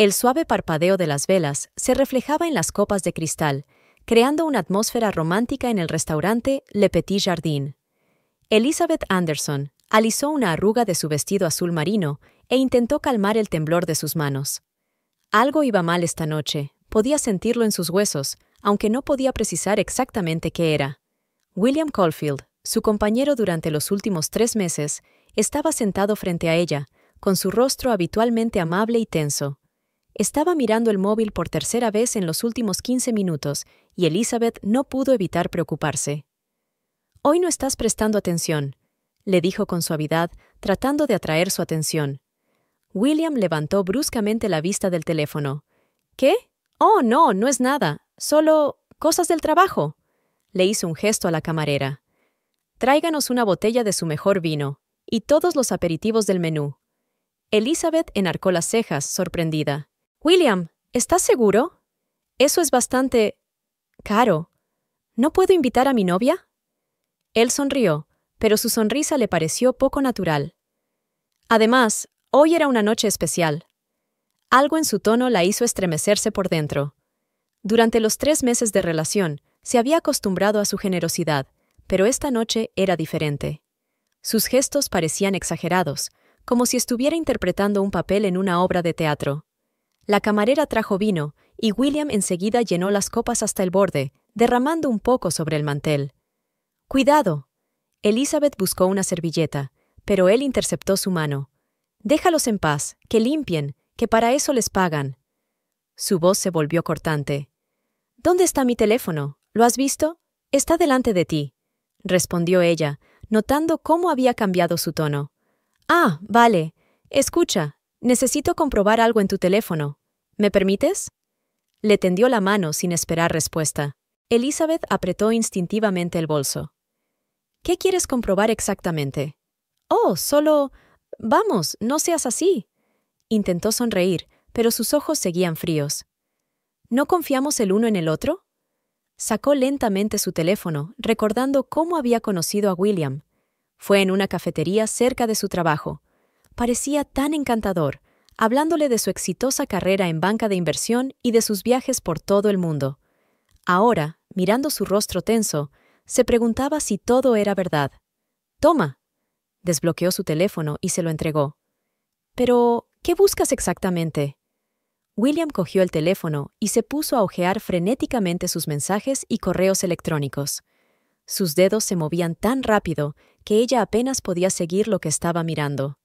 El suave parpadeo de las velas se reflejaba en las copas de cristal, creando una atmósfera romántica en el restaurante Le Petit Jardin. Elizabeth Anderson alisó una arruga de su vestido azul marino e intentó calmar el temblor de sus manos. Algo iba mal esta noche, podía sentirlo en sus huesos, aunque no podía precisar exactamente qué era. William Caulfield, su compañero durante los últimos 3 meses, estaba sentado frente a ella, con su rostro habitualmente amable y tenso. Estaba mirando el móvil por tercera vez en los últimos 15 minutos, y Elizabeth no pudo evitar preocuparse. «Hoy no estás prestando atención», le dijo con suavidad, tratando de atraer su atención. William levantó bruscamente la vista del teléfono. «¿Qué? Oh, no, no es nada. Solo cosas del trabajo». Le hizo un gesto a la camarera. «Tráiganos una botella de su mejor vino y todos los aperitivos del menú». Elizabeth enarcó las cejas, sorprendida. «William, ¿estás seguro? Eso es bastante caro. ¿No puedo invitar a mi novia?» Él sonrió, pero su sonrisa le pareció poco natural. Además, hoy era una noche especial. Algo en su tono la hizo estremecerse por dentro. Durante los 3 meses de relación, se había acostumbrado a su generosidad, pero esta noche era diferente. Sus gestos parecían exagerados, como si estuviera interpretando un papel en una obra de teatro. La camarera trajo vino, y William enseguida llenó las copas hasta el borde, derramando un poco sobre el mantel. «¡Cuidado!». Elizabeth buscó una servilleta, pero él interceptó su mano. «Déjalos en paz, que limpien, que para eso les pagan». Su voz se volvió cortante. «¿Dónde está mi teléfono? ¿Lo has visto? Está delante de ti», respondió ella, notando cómo había cambiado su tono. «Ah, vale. Escucha, necesito comprobar algo en tu teléfono. ¿Me permites?». Le tendió la mano sin esperar respuesta. Elizabeth apretó instintivamente el bolso. «¿Qué quieres comprobar exactamente?». «Oh, solo... Vamos, no seas así». Intentó sonreír, pero sus ojos seguían fríos. «¿No confiamos el uno en el otro?». Sacó lentamente su teléfono, recordando cómo había conocido a William. Fue en una cafetería cerca de su trabajo. Parecía tan encantador, hablándole de su exitosa carrera en banca de inversión y de sus viajes por todo el mundo. Ahora, mirando su rostro tenso, se preguntaba si todo era verdad. «Toma». Desbloqueó su teléfono y se lo entregó. «Pero, ¿qué buscas exactamente?». William cogió el teléfono y se puso a hojear frenéticamente sus mensajes y correos electrónicos. Sus dedos se movían tan rápido que ella apenas podía seguir lo que estaba mirando.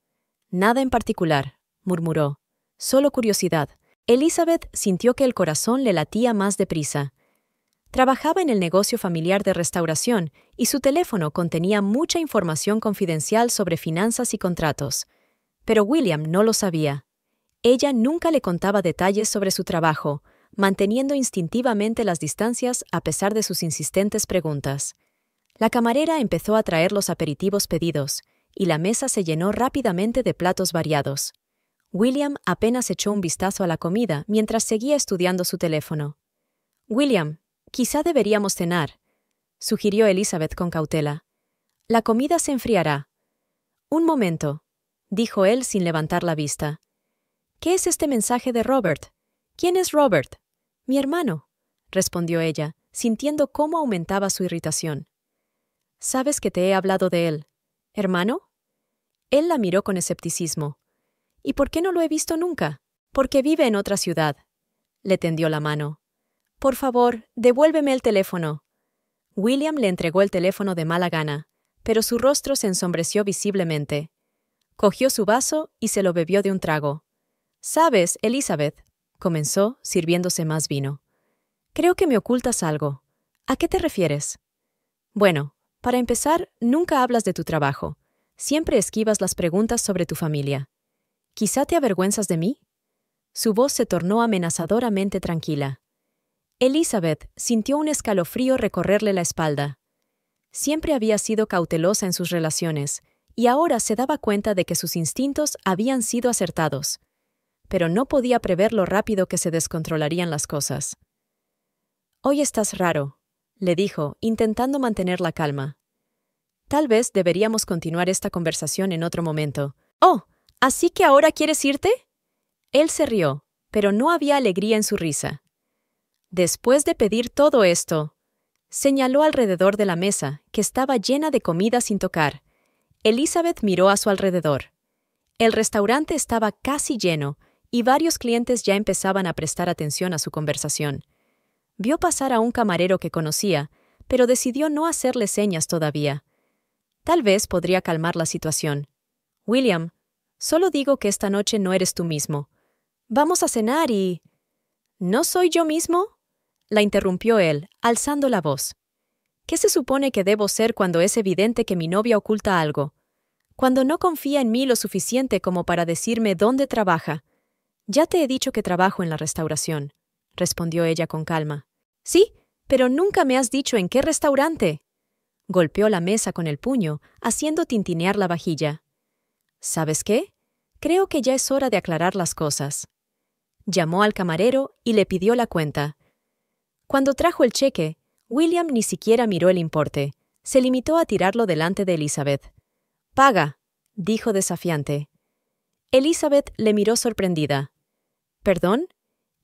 «Nada en particular», murmuró. «Solo curiosidad». Elizabeth sintió que el corazón le latía más deprisa. Trabajaba en el negocio familiar de restauración y su teléfono contenía mucha información confidencial sobre finanzas y contratos. Pero William no lo sabía. Ella nunca le contaba detalles sobre su trabajo, manteniendo instintivamente las distancias a pesar de sus insistentes preguntas. La camarera empezó a traer los aperitivos pedidos, y la mesa se llenó rápidamente de platos variados. William apenas echó un vistazo a la comida mientras seguía estudiando su teléfono. «William, quizá deberíamos cenar», sugirió Elizabeth con cautela. «La comida se enfriará». «Un momento», dijo él sin levantar la vista. «¿Qué es este mensaje de Robert?». «¿Quién es Robert?». «Mi hermano», respondió ella, sintiendo cómo aumentaba su irritación. «¿Sabes que te he hablado de él? ¿Hermano?». Él la miró con escepticismo. «¿Y por qué no lo he visto nunca?». «Porque vive en otra ciudad». Le tendió la mano. «Por favor, devuélveme el teléfono». William le entregó el teléfono de mala gana, pero su rostro se ensombreció visiblemente. Cogió su vaso y se lo bebió de un trago. «Sabes, Elizabeth», comenzó, sirviéndose más vino. «Creo que me ocultas algo. ¿A qué te refieres?». «Bueno, para empezar, nunca hablas de tu trabajo. Siempre esquivas las preguntas sobre tu familia. ¿Quizá te avergüenzas de mí?». Su voz se tornó amenazadoramente tranquila. Elizabeth sintió un escalofrío recorrerle la espalda. Siempre había sido cautelosa en sus relaciones, y ahora se daba cuenta de que sus instintos habían sido acertados. Pero no podía prever lo rápido que se descontrolarían las cosas. «Hoy estás raro», le dijo, intentando mantener la calma. «Tal vez deberíamos continuar esta conversación en otro momento». «Oh, ¿así que ahora quieres irte?». Él se rió, pero no había alegría en su risa. Después de pedir todo esto, señaló alrededor de la mesa, que estaba llena de comida sin tocar. Elizabeth miró a su alrededor. El restaurante estaba casi lleno, y varios clientes ya empezaban a prestar atención a su conversación. Vio pasar a un camarero que conocía, pero decidió no hacerle señas todavía. Tal vez podría calmar la situación. «William, solo digo que esta noche no eres tú mismo. Vamos a cenar y...» «¿No soy yo mismo?», la interrumpió él, alzando la voz. «¿Qué se supone que debo ser cuando es evidente que mi novia oculta algo? Cuando no confía en mí lo suficiente como para decirme dónde trabaja?» «Ya te he dicho que trabajo en la restauración», respondió ella con calma. «Sí, pero nunca me has dicho en qué restaurante». Golpeó la mesa con el puño, haciendo tintinear la vajilla. «¿Sabes qué? Creo que ya es hora de aclarar las cosas». Llamó al camarero y le pidió la cuenta. Cuando trajo el cheque, William ni siquiera miró el importe. Se limitó a tirarlo delante de Elizabeth. «Paga», dijo desafiante. Elizabeth le miró sorprendida. «¿Perdón?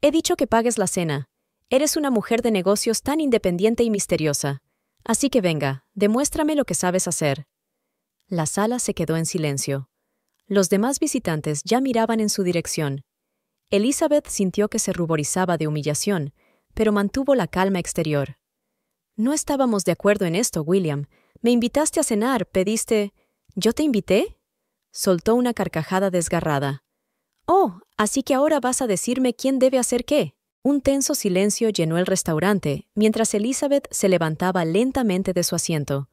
He dicho que pagues la cena. Eres una mujer de negocios tan independiente y misteriosa. Así que venga, demuéstrame lo que sabes hacer». La sala se quedó en silencio. Los demás visitantes ya miraban en su dirección. Elizabeth sintió que se ruborizaba de humillación, pero mantuvo la calma exterior. «No estábamos de acuerdo en esto, William. Me invitaste a cenar, pediste...» «¿Yo te invité?», soltó una carcajada desgarrada. «Oh, así que ahora vas a decirme quién debe hacer qué». Un tenso silencio llenó el restaurante, mientras Elizabeth se levantaba lentamente de su asiento.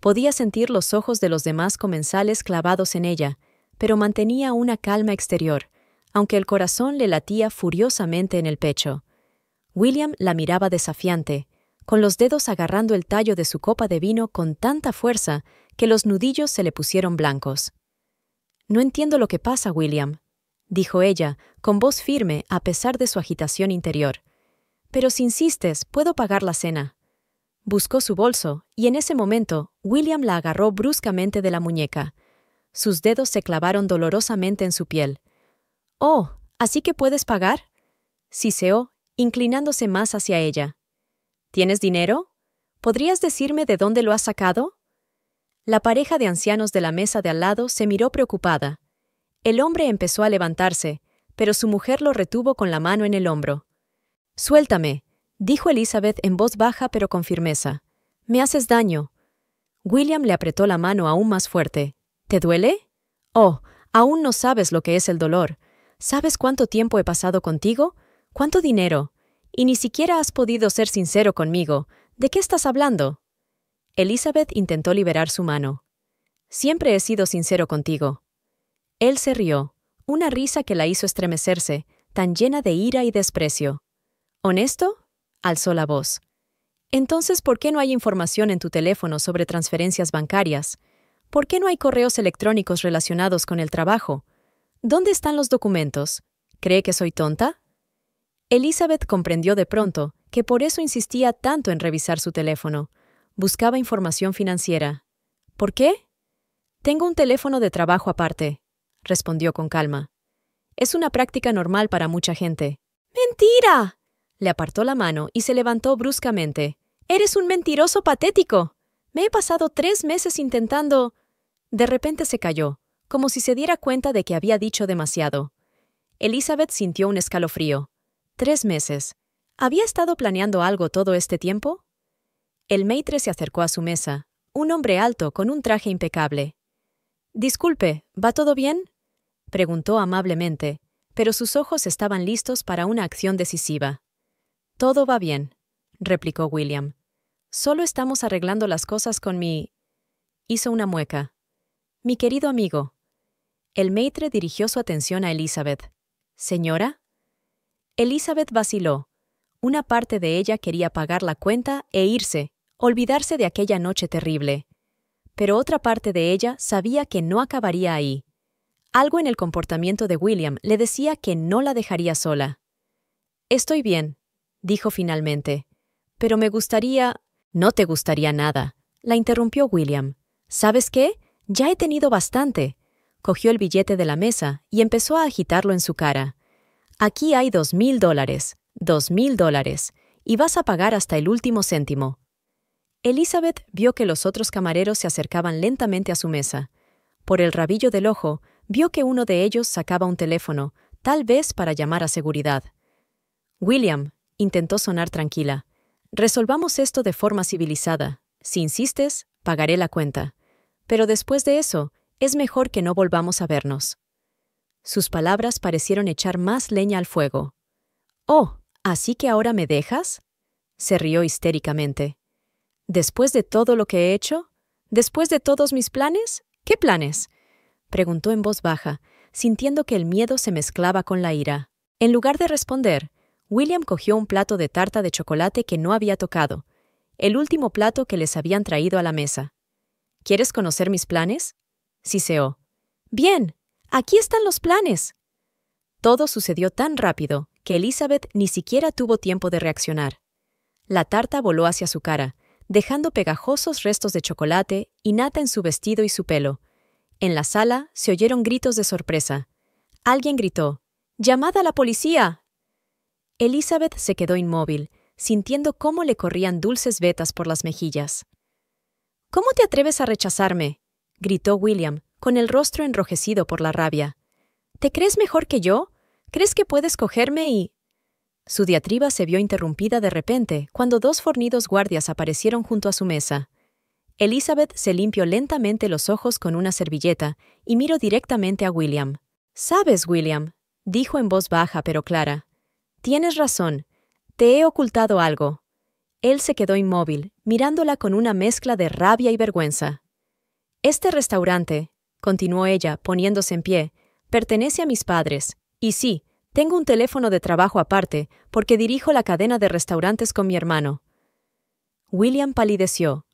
Podía sentir los ojos de los demás comensales clavados en ella, pero mantenía una calma exterior, aunque el corazón le latía furiosamente en el pecho. William la miraba desafiante, con los dedos agarrando el tallo de su copa de vino con tanta fuerza que los nudillos se le pusieron blancos. «No entiendo lo que pasa, William», dijo ella, con voz firme a pesar de su agitación interior. «Pero si insistes, puedo pagar la cena». Buscó su bolso, y en ese momento, William la agarró bruscamente de la muñeca. Sus dedos se clavaron dolorosamente en su piel. «Oh, ¿así que puedes pagar?», siseó, inclinándose más hacia ella. «¿Tienes dinero? ¿Podrías decirme de dónde lo has sacado?». La pareja de ancianos de la mesa de al lado se miró preocupada. El hombre empezó a levantarse, pero su mujer lo retuvo con la mano en el hombro. «Suéltame», dijo Elizabeth en voz baja pero con firmeza. «Me haces daño». William le apretó la mano aún más fuerte. «¿Te duele? Oh, aún no sabes lo que es el dolor. ¿Sabes cuánto tiempo he pasado contigo? ¿Cuánto dinero? Y ni siquiera has podido ser sincero conmigo. ¿De qué estás hablando?». Elizabeth intentó liberar su mano. «Siempre he sido sincero contigo». Él se rió, una risa que la hizo estremecerse, tan llena de ira y desprecio. «¿Honesto?», alzó la voz. «Entonces, ¿por qué no hay información en tu teléfono sobre transferencias bancarias? ¿Por qué no hay correos electrónicos relacionados con el trabajo? ¿Dónde están los documentos? ¿Cree que soy tonta?». Elizabeth comprendió de pronto que por eso insistía tanto en revisar su teléfono. Buscaba información financiera. «¿Por qué?». «Tengo un teléfono de trabajo aparte», respondió con calma. «Es una práctica normal para mucha gente». «¡Mentira!», le apartó la mano y se levantó bruscamente. «Eres un mentiroso patético. Me he pasado 3 meses intentando...». De repente se calló, como si se diera cuenta de que había dicho demasiado. Elizabeth sintió un escalofrío. 3 meses. ¿Había estado planeando algo todo este tiempo? El maître se acercó a su mesa, un hombre alto con un traje impecable. «Disculpe, ¿va todo bien?», preguntó amablemente, pero sus ojos estaban listos para una acción decisiva. «Todo va bien», replicó William. «Solo estamos arreglando las cosas con mi...». Hizo una mueca. «Mi querido amigo». El maître dirigió su atención a Elizabeth. «¿Señora?». Elizabeth vaciló. Una parte de ella quería pagar la cuenta e irse, olvidarse de aquella noche terrible. Pero otra parte de ella sabía que no acabaría ahí. Algo en el comportamiento de William le decía que no la dejaría sola. «Estoy bien», dijo finalmente. «Pero me gustaría...». «No te gustaría nada», la interrumpió William. «¿Sabes qué? Ya he tenido bastante». Cogió el billete de la mesa y empezó a agitarlo en su cara. Aquí hay $2,000, $2,000, y vas a pagar hasta el último céntimo. Elizabeth vio que los otros camareros se acercaban lentamente a su mesa. Por el rabillo del ojo, vio que uno de ellos sacaba un teléfono, tal vez para llamar a seguridad. William, intentó sonar tranquila, resolvamos esto de forma civilizada. Si insistes, pagaré la cuenta. Pero después de eso, es mejor que no volvamos a vernos. Sus palabras parecieron echar más leña al fuego. «Oh, ¿así que ahora me dejas?», se rió histéricamente. «¿Después de todo lo que he hecho? ¿Después de todos mis planes? ¿Qué planes?», preguntó en voz baja, sintiendo que el miedo se mezclaba con la ira. En lugar de responder, William cogió un plato de tarta de chocolate que no había tocado, el último plato que les habían traído a la mesa. «¿Quieres conocer mis planes?», siseó. «Bien, aquí están los planes». Todo sucedió tan rápido que Elizabeth ni siquiera tuvo tiempo de reaccionar. La tarta voló hacia su cara, dejando pegajosos restos de chocolate y nata en su vestido y su pelo. En la sala se oyeron gritos de sorpresa. Alguien gritó: «¡Llamad a la policía!». Elizabeth se quedó inmóvil, sintiendo cómo le corrían dulces vetas por las mejillas. «¿Cómo te atreves a rechazarme?», gritó William, con el rostro enrojecido por la rabia. «¿Te crees mejor que yo? ¿Crees que puedes cogerme y...?». Su diatriba se vio interrumpida de repente cuando dos fornidos guardias aparecieron junto a su mesa. Elizabeth se limpió lentamente los ojos con una servilleta y miró directamente a William. «Sabes, William», dijo en voz baja pero clara, «tienes razón. Te he ocultado algo». Él se quedó inmóvil, mirándola con una mezcla de rabia y vergüenza. «Este restaurante», continuó ella, poniéndose en pie, «pertenece a mis padres. Y sí, tengo un teléfono de trabajo aparte, porque dirijo la cadena de restaurantes con mi hermano». William palideció.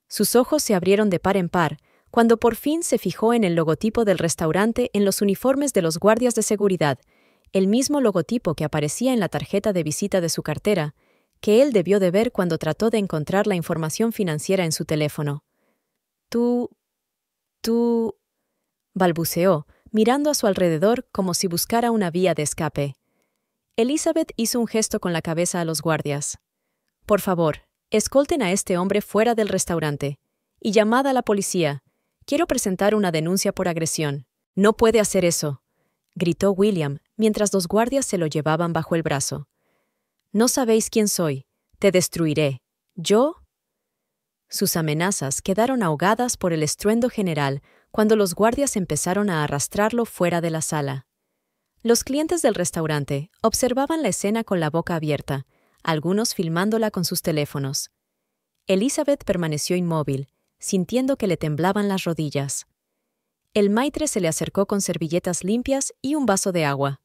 Sus ojos se abrieron de par en par, cuando por fin se fijó en el logotipo del restaurante en los uniformes de los guardias de seguridad, el mismo logotipo que aparecía en la tarjeta de visita de su cartera, que él debió de ver cuando trató de encontrar la información financiera en su teléfono. Tú, balbuceó, mirando a su alrededor como si buscara una vía de escape. Elizabeth hizo un gesto con la cabeza a los guardias. «Por favor, escolten a este hombre fuera del restaurante. Y llamad a la policía. Quiero presentar una denuncia por agresión». «No puede hacer eso», gritó William, mientras los guardias se lo llevaban bajo el brazo. «No sabéis quién soy. Te destruiré. ¿Yo?». Sus amenazas quedaron ahogadas por el estruendo general cuando los guardias empezaron a arrastrarlo fuera de la sala. Los clientes del restaurante observaban la escena con la boca abierta, algunos filmándola con sus teléfonos. Elizabeth permaneció inmóvil, sintiendo que le temblaban las rodillas. El maitre se le acercó con servilletas limpias y un vaso de agua.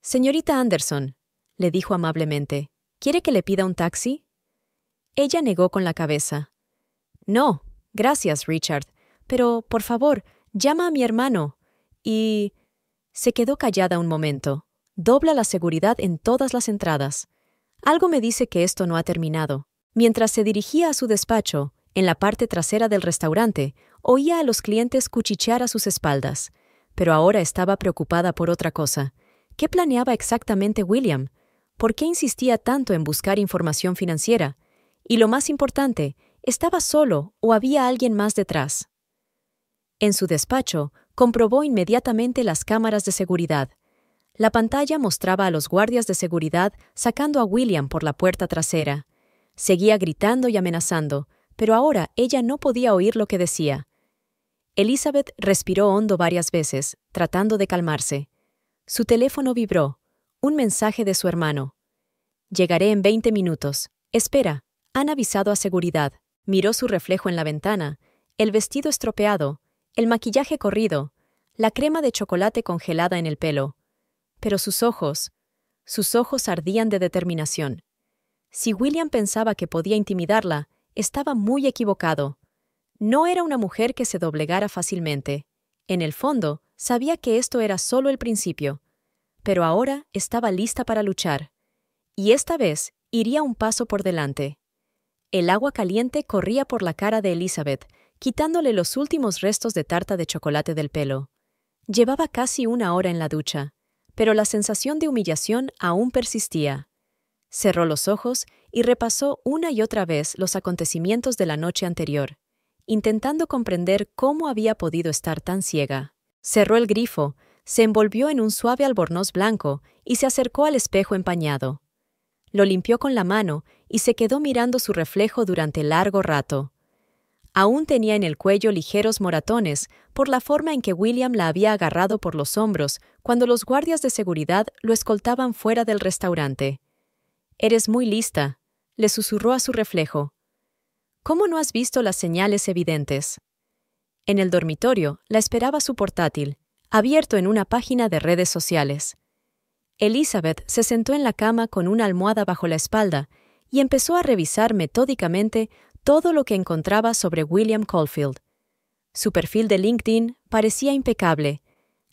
«Señorita Anderson», le dijo amablemente, «¿quiere que le pida un taxi?». Ella negó con la cabeza. «No, gracias, Richard, pero, por favor, llama a mi hermano». Y se quedó callada un momento. «Dobla la seguridad en todas las entradas. Algo me dice que esto no ha terminado». Mientras se dirigía a su despacho, en la parte trasera del restaurante, oía a los clientes cuchichear a sus espaldas. Pero ahora estaba preocupada por otra cosa. ¿Qué planeaba exactamente William? ¿Por qué insistía tanto en buscar información financiera? Y lo más importante, ¿estaba solo o había alguien más detrás? En su despacho, comprobó inmediatamente las cámaras de seguridad. La pantalla mostraba a los guardias de seguridad sacando a William por la puerta trasera. Seguía gritando y amenazando, pero ahora ella no podía oír lo que decía. Elizabeth respiró hondo varias veces, tratando de calmarse. Su teléfono vibró. Un mensaje de su hermano. «Llegaré en 20 minutos. Espera, han avisado a seguridad». Miró su reflejo en la ventana, el vestido estropeado, el maquillaje corrido, la crema de chocolate congelada en el pelo. Pero sus ojos ardían de determinación. Si William pensaba que podía intimidarla, estaba muy equivocado. No era una mujer que se doblegara fácilmente. En el fondo, sabía que esto era solo el principio. Pero ahora estaba lista para luchar. Y esta vez iría un paso por delante. El agua caliente corría por la cara de Elizabeth, quitándole los últimos restos de tarta de chocolate del pelo. Llevaba casi una hora en la ducha. pero la sensación de humillación aún persistía. Cerró los ojos y repasó una y otra vez los acontecimientos de la noche anterior, intentando comprender cómo había podido estar tan ciega. Cerró el grifo, se envolvió en un suave albornoz blanco y se acercó al espejo empañado. Lo limpió con la mano y se quedó mirando su reflejo durante largo rato. Aún tenía en el cuello ligeros moratones por la forma en que William la había agarrado por los hombros cuando los guardias de seguridad lo escoltaban fuera del restaurante. «Eres muy lista», le susurró a su reflejo. «¿Cómo no has visto las señales evidentes?» En el dormitorio la esperaba su portátil, abierto en una página de redes sociales. Elizabeth se sentó en la cama con una almohada bajo la espalda y empezó a revisar metódicamente todo lo que encontraba sobre William Caulfield. Su perfil de LinkedIn parecía impecable.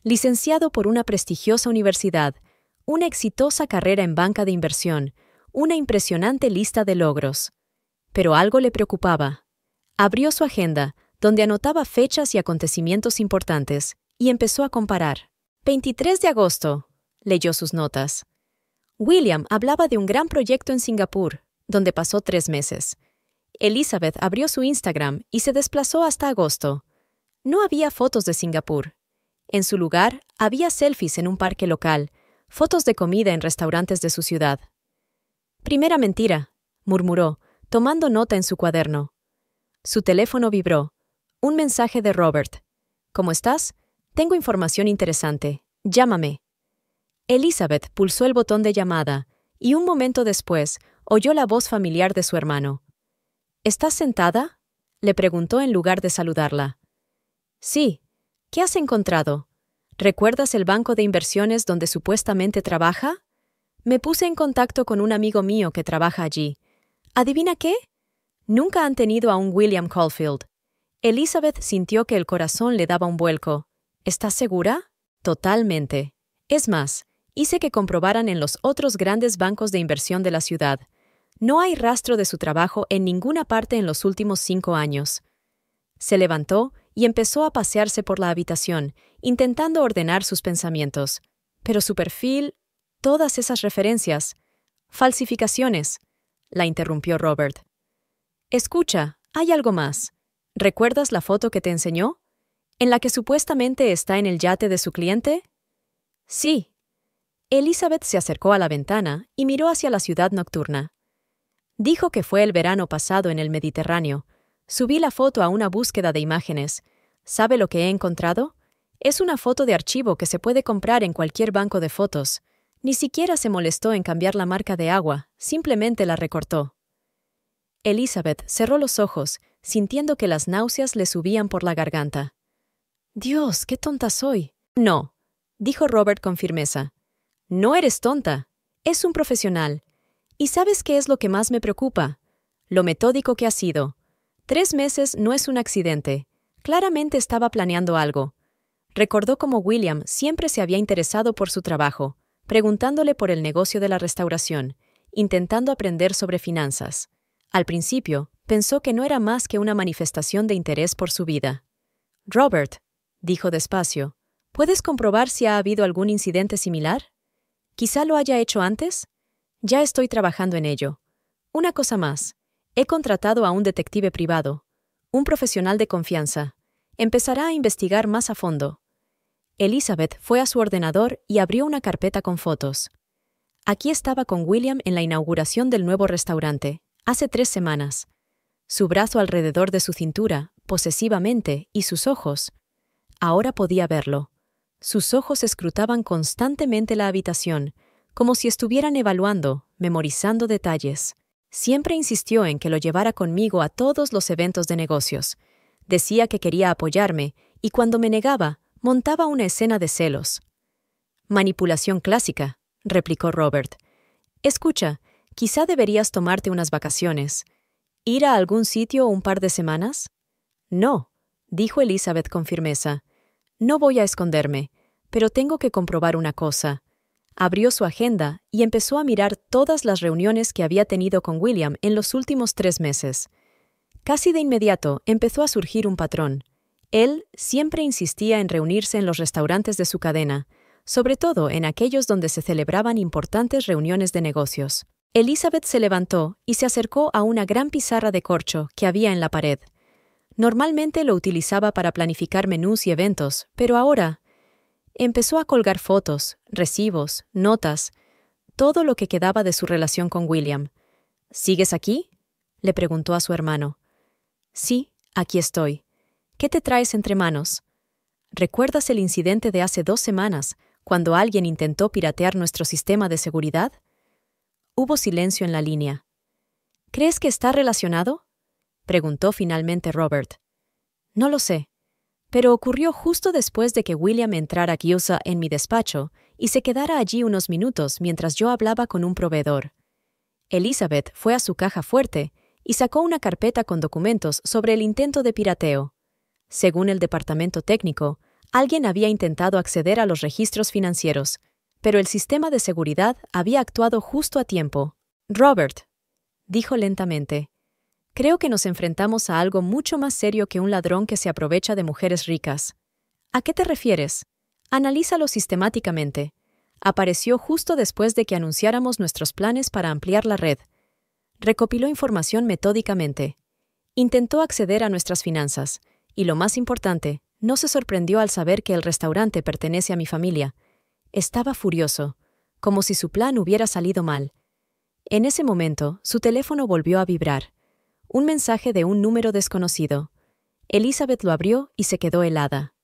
Licenciado por una prestigiosa universidad, una exitosa carrera en banca de inversión, una impresionante lista de logros. Pero algo le preocupaba. Abrió su agenda, donde anotaba fechas y acontecimientos importantes, y empezó a comparar. 23 de agosto, leyó sus notas. William hablaba de un gran proyecto en Singapur, donde pasó 3 meses. Elizabeth abrió su Instagram y se desplazó hasta agosto. No había fotos de Singapur. En su lugar, había selfies en un parque local, fotos de comida en restaurantes de su ciudad. «Primera mentira», murmuró, tomando nota en su cuaderno. Su teléfono vibró. Un mensaje de Robert. «¿Cómo estás? Tengo información interesante. Llámame». Elizabeth pulsó el botón de llamada y un momento después oyó la voz familiar de su hermano. «¿Estás sentada?», le preguntó en lugar de saludarla. «Sí. ¿Qué has encontrado? ¿Recuerdas el banco de inversiones donde supuestamente trabaja? Me puse en contacto con un amigo mío que trabaja allí. ¿Adivina qué? Nunca han tenido a un William Caulfield». Elizabeth sintió que el corazón le daba un vuelco. «¿Estás segura?» «Totalmente. Es más, hice que comprobaran en los otros grandes bancos de inversión de la ciudad. No hay rastro de su trabajo en ninguna parte en los últimos 5 años». Se levantó y empezó a pasearse por la habitación, intentando ordenar sus pensamientos. Pero su perfil, todas esas referencias. «Falsificaciones», la interrumpió Robert. «Escucha, hay algo más. ¿Recuerdas la foto que te enseñó? ¿En la que supuestamente está en el yate de su cliente?» «Sí». Elizabeth se acercó a la ventana y miró hacia la ciudad nocturna. Dijo que fue el verano pasado en el Mediterráneo. Subí la foto a una búsqueda de imágenes. ¿Sabe lo que he encontrado? Es una foto de archivo que se puede comprar en cualquier banco de fotos. Ni siquiera se molestó en cambiar la marca de agua, simplemente la recortó. Elizabeth cerró los ojos, sintiendo que las náuseas le subían por la garganta. «Dios, qué tonta soy». «No», dijo Robert con firmeza. «No eres tonta. Es un profesional. ¿Y sabes qué es lo que más me preocupa? Lo metódico que ha sido. 3 meses no es un accidente. Claramente estaba planeando algo». Recordó cómo William siempre se había interesado por su trabajo, preguntándole por el negocio de la restauración, intentando aprender sobre finanzas. Al principio, pensó que no era más que una manifestación de interés por su vida. «Robert», dijo despacio, «¿puedes comprobar si ha habido algún incidente similar? ¿Quizá lo haya hecho antes? Ya estoy trabajando en ello. Una cosa más. He contratado a un detective privado, un profesional de confianza. Empezará a investigar más a fondo». Elizabeth fue a su ordenador y abrió una carpeta con fotos. Aquí estaba con William en la inauguración del nuevo restaurante, hace 3 semanas. Su brazo alrededor de su cintura, posesivamente, y sus ojos. Ahora podía verlo. Sus ojos escrutaban constantemente la habitación, como si estuvieran evaluando, memorizando detalles. Siempre insistió en que lo llevara conmigo a todos los eventos de negocios. Decía que quería apoyarme, y cuando me negaba, montaba una escena de celos. «Manipulación clásica», replicó Robert. «Escucha, quizá deberías tomarte unas vacaciones. ¿Ir a algún sitio un par de semanas?» «No», dijo Elizabeth con firmeza. «No voy a esconderme, pero tengo que comprobar una cosa». Abrió su agenda y empezó a mirar todas las reuniones que había tenido con William en los últimos 3 meses. Casi de inmediato empezó a surgir un patrón. Él siempre insistía en reunirse en los restaurantes de su cadena, sobre todo en aquellos donde se celebraban importantes reuniones de negocios. Elizabeth se levantó y se acercó a una gran pizarra de corcho que había en la pared. Normalmente lo utilizaba para planificar menús y eventos, pero ahora empezó a colgar fotos, recibos, notas, todo lo que quedaba de su relación con William. ¿Sigues aquí?, le preguntó a su hermano. Sí, aquí estoy. ¿Qué te traes entre manos? ¿Recuerdas el incidente de hace 2 semanas, cuando alguien intentó piratear nuestro sistema de seguridad? Hubo silencio en la línea. ¿Crees que está relacionado?, preguntó finalmente Robert. No lo sé, pero ocurrió justo después de que William entrara guiosa en mi despacho y se quedara allí unos minutos mientras yo hablaba con un proveedor. Elizabeth fue a su caja fuerte y sacó una carpeta con documentos sobre el intento de pirateo. Según el departamento técnico, alguien había intentado acceder a los registros financieros, pero el sistema de seguridad había actuado justo a tiempo. Robert, dijo lentamente, creo que nos enfrentamos a algo mucho más serio que un ladrón que se aprovecha de mujeres ricas. ¿A qué te refieres? Analízalo sistemáticamente. Apareció justo después de que anunciáramos nuestros planes para ampliar la red. Recopiló información metódicamente. Intentó acceder a nuestras finanzas. Y lo más importante, no se sorprendió al saber que el restaurante pertenece a mi familia. Estaba furioso, como si su plan hubiera salido mal. En ese momento, su teléfono volvió a vibrar. Un mensaje de un número desconocido. Elizabeth lo abrió y se quedó helada.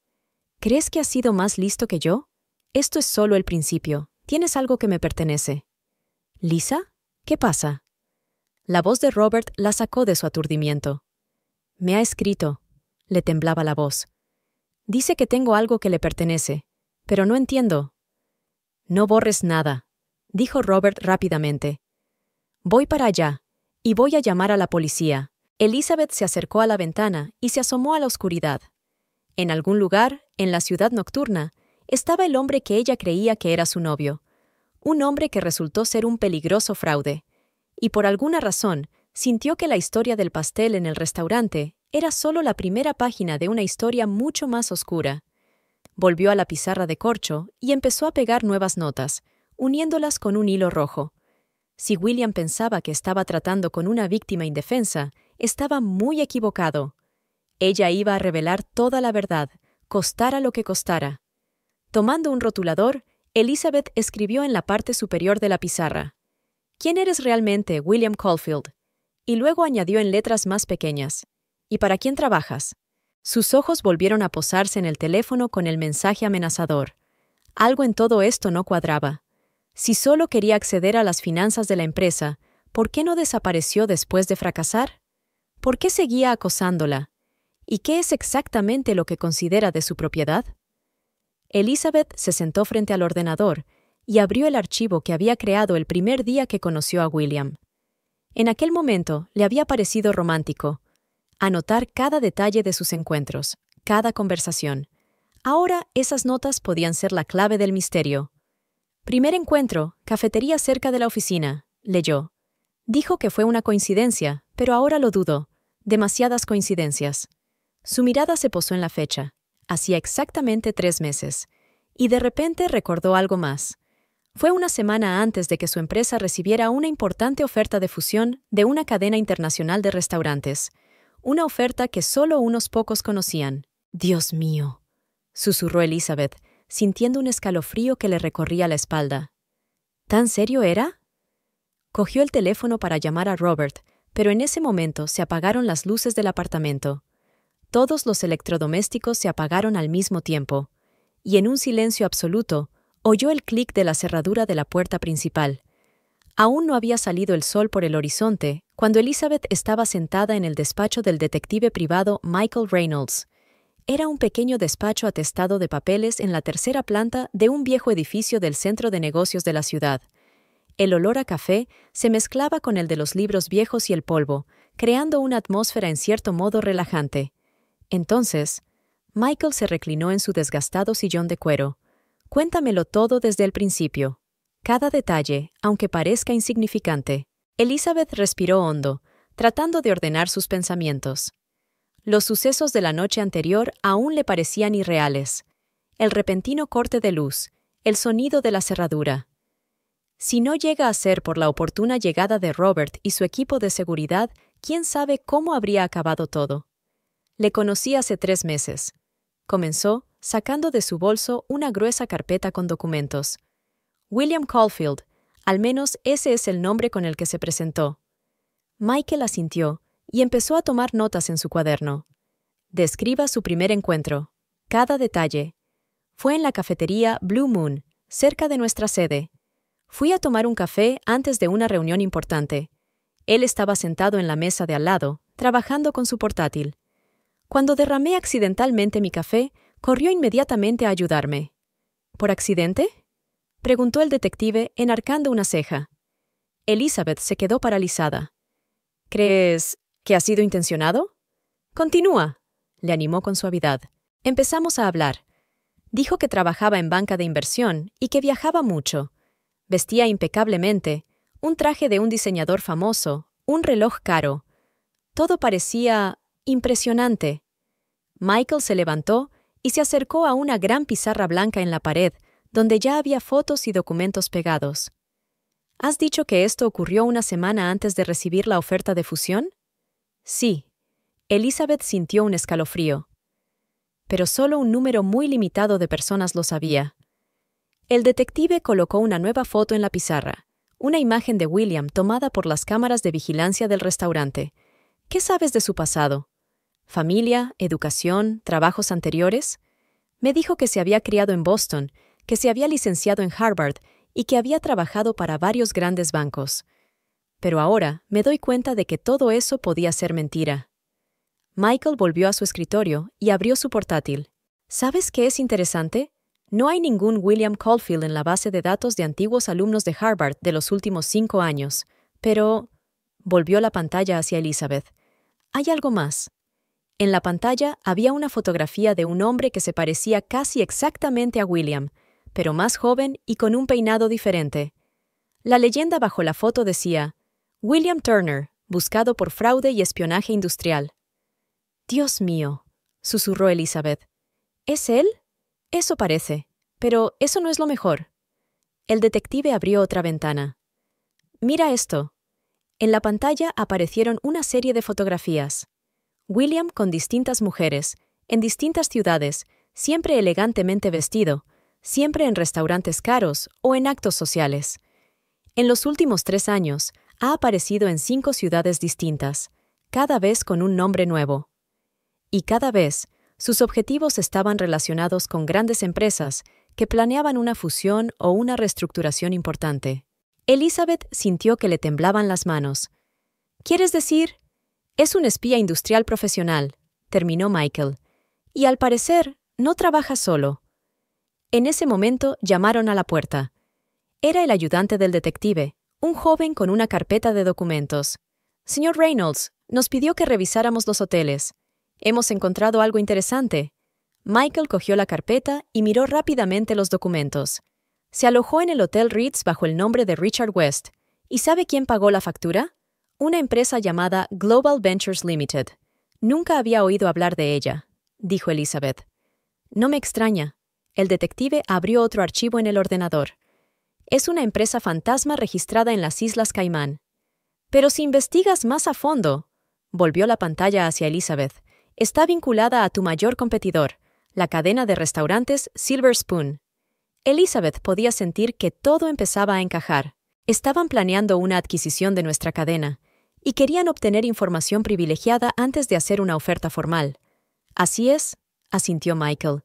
¿Crees que has sido más listo que yo? Esto es solo el principio. Tienes algo que me pertenece. ¿Lisa? ¿Qué pasa? La voz de Robert la sacó de su aturdimiento. Me ha escrito. Le temblaba la voz. Dice que tengo algo que le pertenece, pero no entiendo. No borres nada, dijo Robert rápidamente. Voy para allá, y voy a llamar a la policía. Elizabeth se acercó a la ventana y se asomó a la oscuridad. En algún lugar, en la ciudad nocturna, estaba el hombre que ella creía que era su novio. Un hombre que resultó ser un peligroso fraude. Y por alguna razón, sintió que la historia del pastel en el restaurante era solo la primera página de una historia mucho más oscura. Volvió a la pizarra de corcho y empezó a pegar nuevas notas, uniéndolas con un hilo rojo. Si William pensaba que estaba tratando con una víctima indefensa, estaba muy equivocado. Ella iba a revelar toda la verdad, costara lo que costara. Tomando un rotulador, Elizabeth escribió en la parte superior de la pizarra: ¿Quién eres realmente, William Caulfield? Y luego añadió en letras más pequeñas: ¿Y para quién trabajas? Sus ojos volvieron a posarse en el teléfono con el mensaje amenazador. Algo en todo esto no cuadraba. Si solo quería acceder a las finanzas de la empresa, ¿por qué no desapareció después de fracasar? ¿Por qué seguía acosándola? ¿Y qué es exactamente lo que considera de su propiedad? Elizabeth se sentó frente al ordenador y abrió el archivo que había creado el primer día que conoció a William. En aquel momento le había parecido romántico anotar cada detalle de sus encuentros, cada conversación. Ahora esas notas podían ser la clave del misterio. Primer encuentro, cafetería cerca de la oficina, leyó. Dijo que fue una coincidencia, pero ahora lo dudo. Demasiadas coincidencias. Su mirada se posó en la fecha. Hacía exactamente 3 meses. Y de repente recordó algo más. Fue una semana antes de que su empresa recibiera una importante oferta de fusión de una cadena internacional de restaurantes. Una oferta que solo unos pocos conocían. «Dios mío», susurró Elizabeth, sintiendo un escalofrío que le recorría la espalda. ¿Tan serio era? Cogió el teléfono para llamar a Robert, pero en ese momento se apagaron las luces del apartamento. Todos los electrodomésticos se apagaron al mismo tiempo, y en un silencio absoluto, oyó el clic de la cerradura de la puerta principal. Aún no había salido el sol por el horizonte cuando Elizabeth estaba sentada en el despacho del detective privado Michael Reynolds. Era un pequeño despacho atestado de papeles en la 3ª planta de un viejo edificio del centro de negocios de la ciudad. El olor a café se mezclaba con el de los libros viejos y el polvo, creando una atmósfera en cierto modo relajante. Entonces, Michael se reclinó en su desgastado sillón de cuero. «Cuéntamelo todo desde el principio. Cada detalle, aunque parezca insignificante». Elizabeth respiró hondo, tratando de ordenar sus pensamientos. Los sucesos de la noche anterior aún le parecían irreales. El repentino corte de luz, el sonido de la cerradura. Si no llega a ser por la oportuna llegada de Robert y su equipo de seguridad, quién sabe cómo habría acabado todo. Le conocí hace 3 meses. Comenzó, sacando de su bolso una gruesa carpeta con documentos. William Caulfield, al menos ese es el nombre con el que se presentó. Michael asintió y empezó a tomar notas en su cuaderno. Describa su primer encuentro. Cada detalle. Fue en la cafetería Blue Moon, cerca de nuestra sede. Fui a tomar un café antes de una reunión importante. Él estaba sentado en la mesa de al lado, trabajando con su portátil. Cuando derramé accidentalmente mi café, corrió inmediatamente a ayudarme. ¿Por accidente?, preguntó el detective, enarcando una ceja. Elizabeth se quedó paralizada. ¿Crees que ha sido intencionado? Continúa, le animó con suavidad. Empezamos a hablar. Dijo que trabajaba en banca de inversión y que viajaba mucho. Vestía impecablemente, un traje de un diseñador famoso, un reloj caro. Todo parecía impresionante. Michael se levantó y se acercó a una gran pizarra blanca en la pared, donde ya había fotos y documentos pegados. ¿Has dicho que esto ocurrió una semana antes de recibir la oferta de fusión? Sí. Elizabeth sintió un escalofrío. Pero solo un número muy limitado de personas lo sabía. El detective colocó una nueva foto en la pizarra, una imagen de William tomada por las cámaras de vigilancia del restaurante. ¿Qué sabes de su pasado? ¿Familia, educación, trabajos anteriores? Me dijo que se había criado en Boston, que se había licenciado en Harvard y que había trabajado para varios grandes bancos. Pero ahora me doy cuenta de que todo eso podía ser mentira. Michael volvió a su escritorio y abrió su portátil. ¿Sabes qué es interesante? No hay ningún William Caulfield en la base de datos de antiguos alumnos de Harvard de los últimos 5 años. Pero... volvió la pantalla hacia Elizabeth. Hay algo más. En la pantalla había una fotografía de un hombre que se parecía casi exactamente a William, pero más joven y con un peinado diferente. La leyenda bajo la foto decía: William Turner, buscado por fraude y espionaje industrial. «Dios mío», susurró Elizabeth. «¿Es él? Eso parece. Pero eso no es lo mejor». El detective abrió otra ventana. «Mira esto». En la pantalla aparecieron una serie de fotografías. William con distintas mujeres, en distintas ciudades, siempre elegantemente vestido, siempre en restaurantes caros o en actos sociales. En los últimos 3 años, ha aparecido en 5 ciudades distintas, cada vez con un nombre nuevo. Y cada vez, sus objetivos estaban relacionados con grandes empresas que planeaban una fusión o una reestructuración importante. Elizabeth sintió que le temblaban las manos. «¿Quieres decir? Es un espía industrial profesional», terminó Michael. «Y al parecer, no trabaja solo». En ese momento llamaron a la puerta. Era el ayudante del detective, un joven con una carpeta de documentos. «Señor Reynolds, nos pidió que revisáramos los hoteles. Hemos encontrado algo interesante». Michael cogió la carpeta y miró rápidamente los documentos. Se alojó en el Hotel Ritz bajo el nombre de Richard West. ¿Y sabe quién pagó la factura? Una empresa llamada Global Ventures Limited. Nunca había oído hablar de ella, dijo Elizabeth. No me extraña. El detective abrió otro archivo en el ordenador. Es una empresa fantasma registrada en las Islas Caimán. Pero si investigas más a fondo, volvió la pantalla hacia Elizabeth, está vinculada a tu mayor competidor, la cadena de restaurantes Silver Spoon. Elizabeth podía sentir que todo empezaba a encajar. Estaban planeando una adquisición de nuestra cadena y querían obtener información privilegiada antes de hacer una oferta formal. Así es, asintió Michael.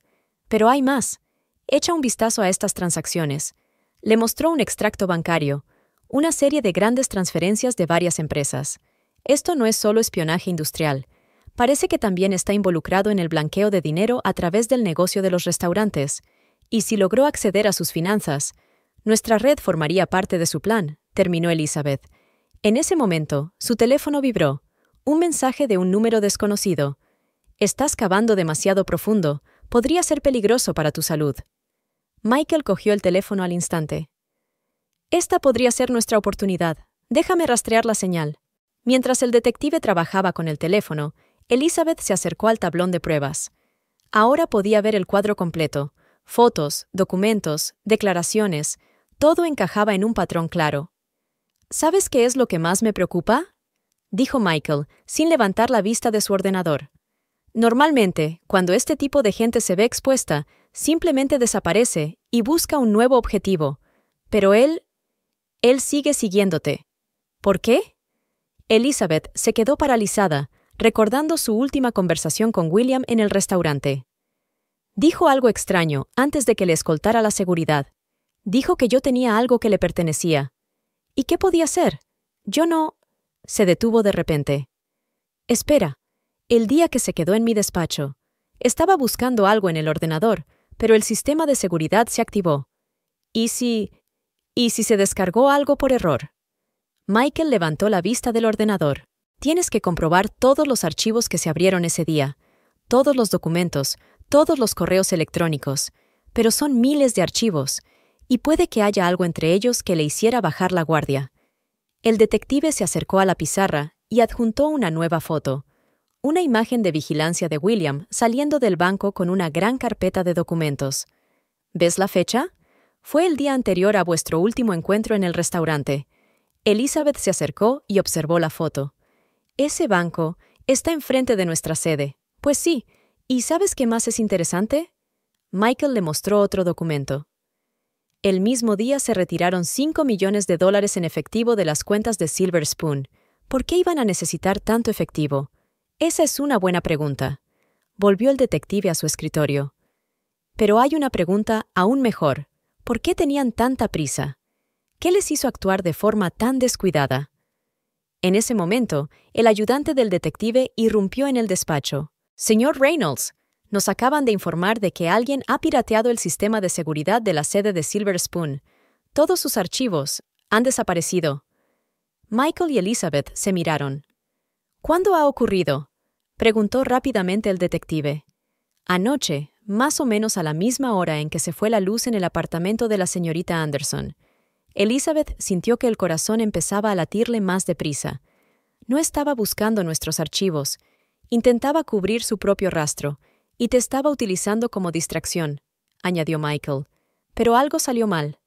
Pero hay más. Echa un vistazo a estas transacciones. Le mostró un extracto bancario, una serie de grandes transferencias de varias empresas. Esto no es solo espionaje industrial. Parece que también está involucrado en el blanqueo de dinero a través del negocio de los restaurantes. Y si logró acceder a sus finanzas, nuestra red formaría parte de su plan, terminó Elizabeth. En ese momento, su teléfono vibró. Un mensaje de un número desconocido. «Estás cavando demasiado profundo. Podría ser peligroso para tu salud». Michael cogió el teléfono al instante. «Esta podría ser nuestra oportunidad. Déjame rastrear la señal». Mientras el detective trabajaba con el teléfono, Elizabeth se acercó al tablón de pruebas. Ahora podía ver el cuadro completo, Fotos, documentos, declaraciones, todo encajaba en un patrón claro. ¿Sabes qué es lo que más me preocupa?, dijo Michael, sin levantar la vista de su ordenador. Normalmente, cuando este tipo de gente se ve expuesta, simplemente desaparece y busca un nuevo objetivo. Pero él sigue siguiéndote. ¿Por qué? Elizabeth se quedó paralizada, recordando su última conversación con William en el restaurante. Dijo algo extraño antes de que le escoltara la seguridad. Dijo que yo tenía algo que le pertenecía. ¿Y qué podía ser? Yo no... Se detuvo de repente. Espera. El día que se quedó en mi despacho. Estaba buscando algo en el ordenador, pero el sistema de seguridad se activó. ¿Y si se descargó algo por error? Michael levantó la vista del ordenador. Tienes que comprobar todos los archivos que se abrieron ese día, todos los documentos, todos los correos electrónicos, pero son miles de archivos, y puede que haya algo entre ellos que le hiciera bajar la guardia. El detective se acercó a la pizarra y adjuntó una nueva foto. Una imagen de vigilancia de William saliendo del banco con una gran carpeta de documentos. ¿Ves la fecha? Fue el día anterior a vuestro último encuentro en el restaurante. Elizabeth se acercó y observó la foto. Ese banco está enfrente de nuestra sede. Pues sí. ¿Y sabes qué más es interesante? Michael le mostró otro documento. El mismo día se retiraron $5 millones en efectivo de las cuentas de Silver Spoon. ¿Por qué iban a necesitar tanto efectivo? Esa es una buena pregunta. Volvió el detective a su escritorio. Pero hay una pregunta aún mejor. ¿Por qué tenían tanta prisa? ¿Qué les hizo actuar de forma tan descuidada? En ese momento, el ayudante del detective irrumpió en el despacho. «Señor Reynolds, nos acaban de informar de que alguien ha pirateado el sistema de seguridad de la sede de Silver Spoon. Todos sus archivos han desaparecido». Michael y Elizabeth se miraron. «¿Cuándo ha ocurrido?», preguntó rápidamente el detective. «Anoche, más o menos a la misma hora en que se fue la luz en el apartamento de la señorita Anderson». Elizabeth sintió que el corazón empezaba a latirle más deprisa. No estaba buscando nuestros archivos. Intentaba cubrir su propio rastro, y te estaba utilizando como distracción, añadió Michael. Pero algo salió mal.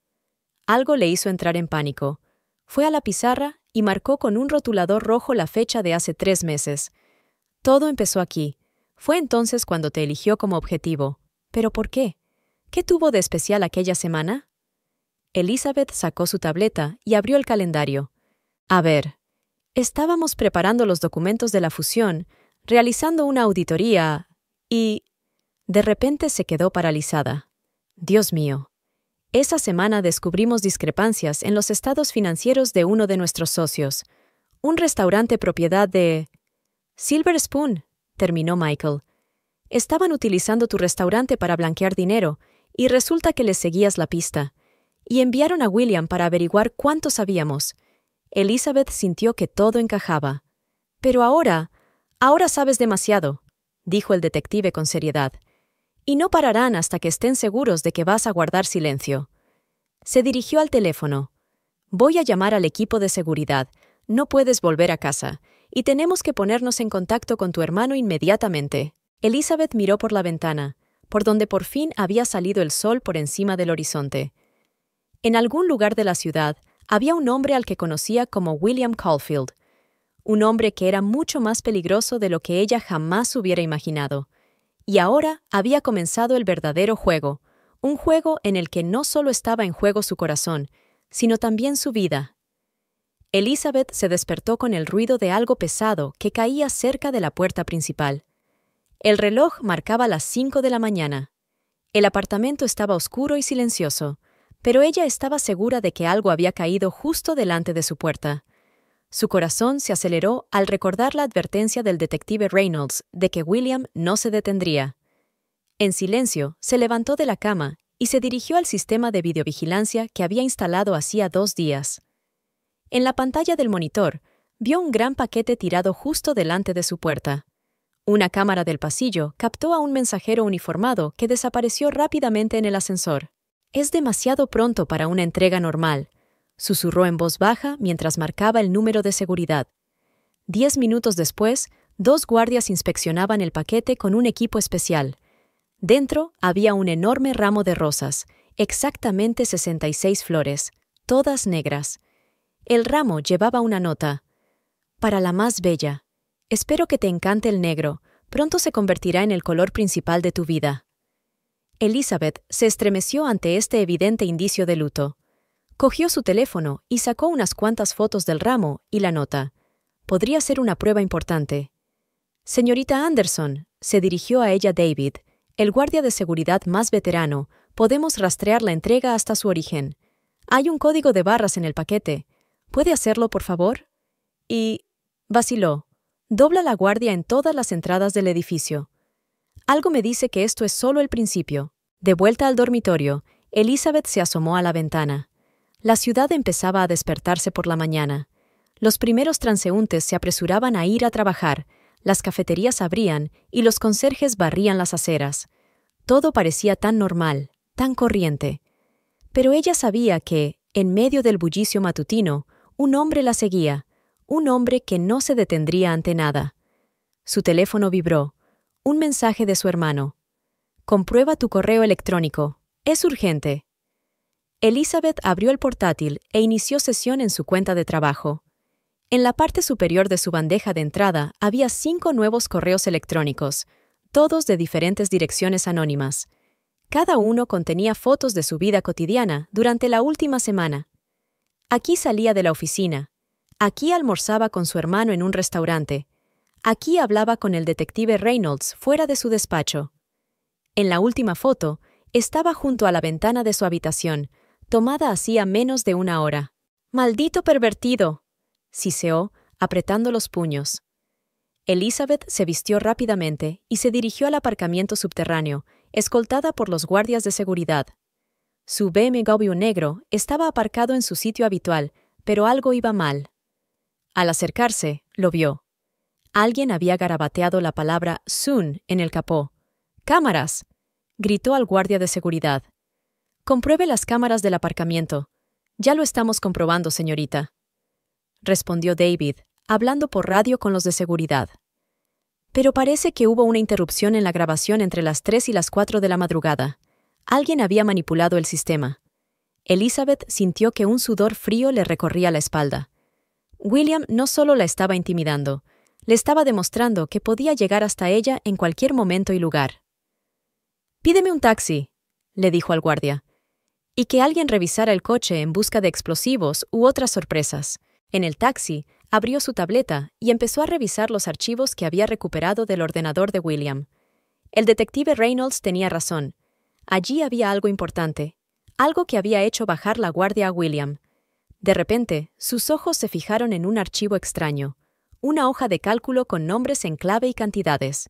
Algo le hizo entrar en pánico. Fue a la pizarra y marcó con un rotulador rojo la fecha de hace 3 meses. Todo empezó aquí. Fue entonces cuando te eligió como objetivo. ¿Pero por qué? ¿Qué tuvo de especial aquella semana? Elizabeth sacó su tableta y abrió el calendario. A ver, estábamos preparando los documentos de la fusión, realizando una auditoría, y... De repente se quedó paralizada. Dios mío. Esa semana descubrimos discrepancias en los estados financieros de uno de nuestros socios, un restaurante propiedad de... Silver Spoon, terminó Michael. Estaban utilizando tu restaurante para blanquear dinero, y resulta que les seguías la pista. Y enviaron a William para averiguar cuánto sabíamos. Elizabeth sintió que todo encajaba. Pero ahora sabes demasiado, dijo el detective con seriedad. Y no pararán hasta que estén seguros de que vas a guardar silencio. Se dirigió al teléfono. Voy a llamar al equipo de seguridad. No puedes volver a casa. Y tenemos que ponernos en contacto con tu hermano inmediatamente. Elizabeth miró por la ventana, por donde por fin había salido el sol por encima del horizonte. En algún lugar de la ciudad había un hombre al que conocía como William Caulfield, un hombre que era mucho más peligroso de lo que ella jamás hubiera imaginado. Y ahora había comenzado el verdadero juego, un juego en el que no solo estaba en juego su corazón, sino también su vida. Elizabeth se despertó con el ruido de algo pesado que caía cerca de la puerta principal. El reloj marcaba las 5 de la mañana. El apartamento estaba oscuro y silencioso, pero ella estaba segura de que algo había caído justo delante de su puerta. Su corazón se aceleró al recordar la advertencia del detective Reynolds de que William no se detendría. En silencio, se levantó de la cama y se dirigió al sistema de videovigilancia que había instalado hacía 2 días. En la pantalla del monitor, vio un gran paquete tirado justo delante de su puerta. Una cámara del pasillo captó a un mensajero uniformado que desapareció rápidamente en el ascensor. «Es demasiado pronto para una entrega normal», susurró en voz baja mientras marcaba el número de seguridad. 10 minutos después, 2 guardias inspeccionaban el paquete con un equipo especial. Dentro había un enorme ramo de rosas, exactamente 66 flores, todas negras. El ramo llevaba una nota. Para la más bella. Espero que te encante el negro. Pronto se convertirá en el color principal de tu vida. Elizabeth se estremeció ante este evidente indicio de luto. Cogió su teléfono y sacó unas cuantas fotos del ramo y la nota. Podría ser una prueba importante. Señorita Anderson, se dirigió a ella David, el guardia de seguridad más veterano. Podemos rastrear la entrega hasta su origen. Hay un código de barras en el paquete. ¿Puede hacerlo, por favor? Y vaciló. Dobla la guardia en todas las entradas del edificio. Algo me dice que esto es solo el principio. De vuelta al dormitorio, Elizabeth se asomó a la ventana. La ciudad empezaba a despertarse por la mañana. Los primeros transeúntes se apresuraban a ir a trabajar, las cafeterías abrían y los conserjes barrían las aceras. Todo parecía tan normal, tan corriente. Pero ella sabía que, en medio del bullicio matutino, un hombre la seguía, un hombre que no se detendría ante nada. Su teléfono vibró. Un mensaje de su hermano. Comprueba tu correo electrónico. Es urgente. Elizabeth abrió el portátil e inició sesión en su cuenta de trabajo. En la parte superior de su bandeja de entrada había 5 nuevos correos electrónicos, todos de diferentes direcciones anónimas. Cada uno contenía fotos de su vida cotidiana durante la última semana. Aquí salía de la oficina. Aquí almorzaba con su hermano en un restaurante. Aquí hablaba con el detective Reynolds fuera de su despacho. En la última foto, estaba junto a la ventana de su habitación, tomada hacía menos de una hora. ¡Maldito pervertido!, siseó, apretando los puños. Elizabeth se vistió rápidamente y se dirigió al aparcamiento subterráneo, escoltada por los guardias de seguridad. Su BMW negro estaba aparcado en su sitio habitual, pero algo iba mal. Al acercarse, lo vio. Alguien había garabateado la palabra soon en el capó. ¡Cámaras!, gritó al guardia de seguridad. Compruebe las cámaras del aparcamiento. Ya lo estamos comprobando, señorita, respondió David, hablando por radio con los de seguridad. Pero parece que hubo una interrupción en la grabación entre las 3 y las 4 de la madrugada. Alguien había manipulado el sistema. Elizabeth sintió que un sudor frío le recorría la espalda. William no solo la estaba intimidando, le estaba demostrando que podía llegar hasta ella en cualquier momento y lugar. «Pídeme un taxi», le dijo al guardia, y que alguien revisara el coche en busca de explosivos u otras sorpresas. En el taxi, abrió su tableta y empezó a revisar los archivos que había recuperado del ordenador de William. El detective Reynolds tenía razón. Allí había algo importante, algo que había hecho bajar la guardia a William. De repente, sus ojos se fijaron en un archivo extraño, una hoja de cálculo con nombres en clave y cantidades.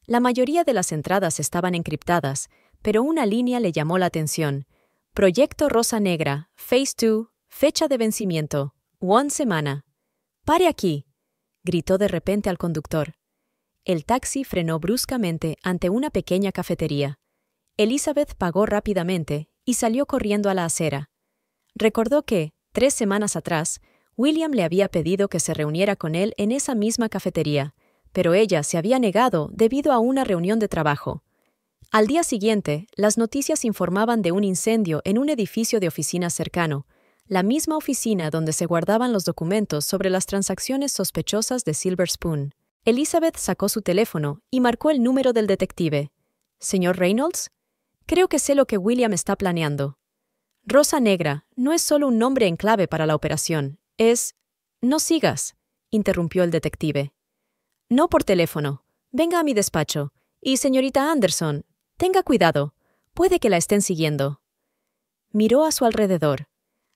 La mayoría de las entradas estaban encriptadas, pero una línea le llamó la atención. Proyecto Rosa Negra, Phase 2, fecha de vencimiento, 1 semana. «¡Pare aquí!», gritó de repente al conductor. El taxi frenó bruscamente ante una pequeña cafetería. Elizabeth pagó rápidamente y salió corriendo a la acera. Recordó que, 3 semanas atrás, William le había pedido que se reuniera con él en esa misma cafetería, pero ella se había negado debido a una reunión de trabajo. Al día siguiente, las noticias informaban de un incendio en un edificio de oficinas cercano, la misma oficina donde se guardaban los documentos sobre las transacciones sospechosas de Silver Spoon. Elizabeth sacó su teléfono y marcó el número del detective. «¿Señor Reynolds? Creo que sé lo que William está planeando. Rosa Negra no es solo un nombre en clave para la operación, es...» «No sigas», interrumpió el detective. «No por teléfono. Venga a mi despacho. Y, señorita Anderson, tenga cuidado. Puede que la estén siguiendo». Miró a su alrededor.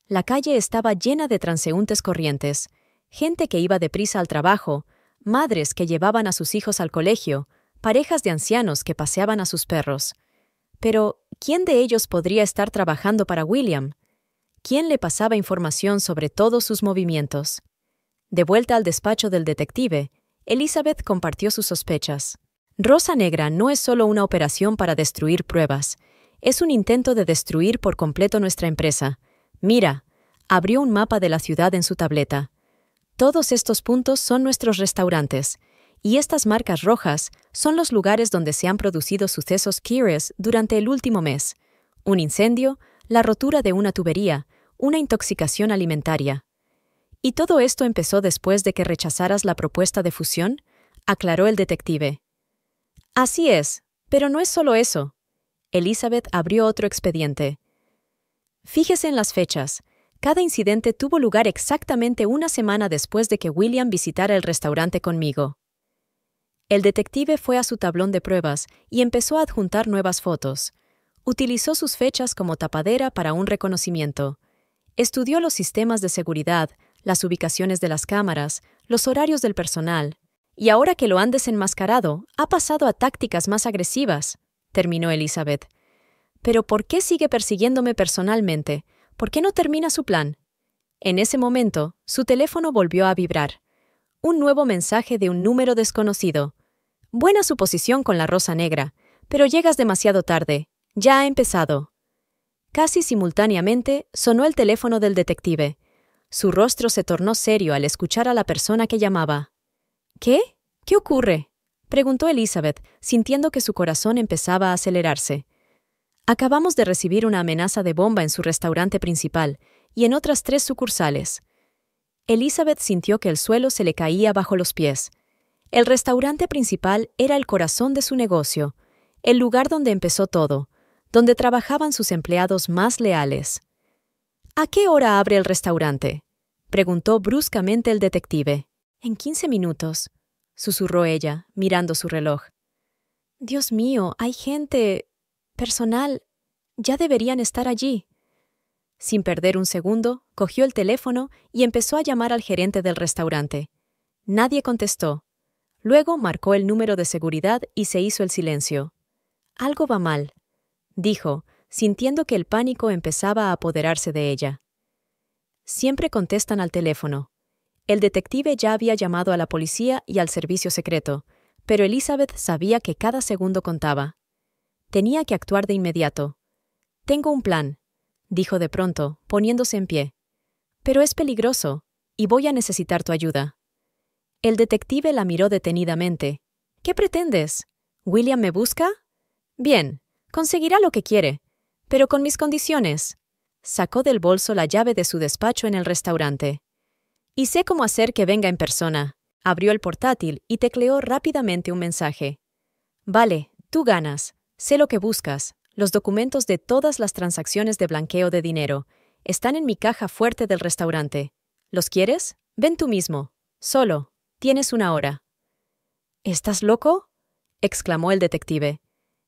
La calle estaba llena de transeúntes corrientes, gente que iba deprisa al trabajo, madres que llevaban a sus hijos al colegio, parejas de ancianos que paseaban a sus perros. Pero, ¿quién de ellos podría estar trabajando para William? ¿Quién le pasaba información sobre todos sus movimientos? De vuelta al despacho del detective, Elizabeth compartió sus sospechas. Rosa Negra no es solo una operación para destruir pruebas, es un intento de destruir por completo nuestra empresa. Mira, abrió un mapa de la ciudad en su tableta. Todos estos puntos son nuestros restaurantes, y estas marcas rojas son los lugares donde se han producido sucesos curious durante el último mes: un incendio, la rotura de una tubería, una intoxicación alimentaria. ¿Y todo esto empezó después de que rechazaras la propuesta de fusión?, aclaró el detective. Así es, pero no es solo eso. Elizabeth abrió otro expediente. Fíjese en las fechas. Cada incidente tuvo lugar exactamente una semana después de que William visitara el restaurante conmigo. El detective fue a su tablón de pruebas y empezó a adjuntar nuevas fotos. Utilizó sus fechas como tapadera para un reconocimiento. Estudió los sistemas de seguridad, las ubicaciones de las cámaras, los horarios del personal. Y ahora que lo han desenmascarado, ha pasado a tácticas más agresivas, terminó Elizabeth. Pero ¿por qué sigue persiguiéndome personalmente? ¿Por qué no termina su plan? En ese momento, su teléfono volvió a vibrar. Un nuevo mensaje de un número desconocido. Buena suposición con la rosa negra, pero llegas demasiado tarde. Ya ha empezado. Casi simultáneamente, sonó el teléfono del detective. Su rostro se tornó serio al escuchar a la persona que llamaba. ¿Qué? ¿Qué ocurre?, preguntó Elizabeth, sintiendo que su corazón empezaba a acelerarse. Acabamos de recibir una amenaza de bomba en su restaurante principal y en otras 3 sucursales. Elizabeth sintió que el suelo se le caía bajo los pies. El restaurante principal era el corazón de su negocio, el lugar donde empezó todo, donde trabajaban sus empleados más leales. ¿A qué hora abre el restaurante?, preguntó bruscamente el detective. En 15 minutos, susurró ella, mirando su reloj. Dios mío, hay gente, personal, ya deberían estar allí. Sin perder un segundo, cogió el teléfono y empezó a llamar al gerente del restaurante. Nadie contestó. Luego marcó el número de seguridad y se hizo el silencio. Algo va mal, dijo, sintiendo que el pánico empezaba a apoderarse de ella. Siempre contestan al teléfono. El detective ya había llamado a la policía y al servicio secreto, pero Elizabeth sabía que cada segundo contaba. Tenía que actuar de inmediato. Tengo un plan, dijo de pronto, poniéndose en pie. Pero es peligroso, y voy a necesitar tu ayuda. El detective la miró detenidamente. ¿Qué pretendes? ¿William me busca? Bien, conseguirá lo que quiere, pero con mis condiciones. Sacó del bolso la llave de su despacho en el restaurante. Y sé cómo hacer que venga en persona. Abrió el portátil y tecleó rápidamente un mensaje. Vale, tú ganas. Sé lo que buscas. Los documentos de todas las transacciones de blanqueo de dinero. Están en mi caja fuerte del restaurante. ¿Los quieres? Ven tú mismo. Solo. Tienes 1 hora. ¿Estás loco?, exclamó el detective.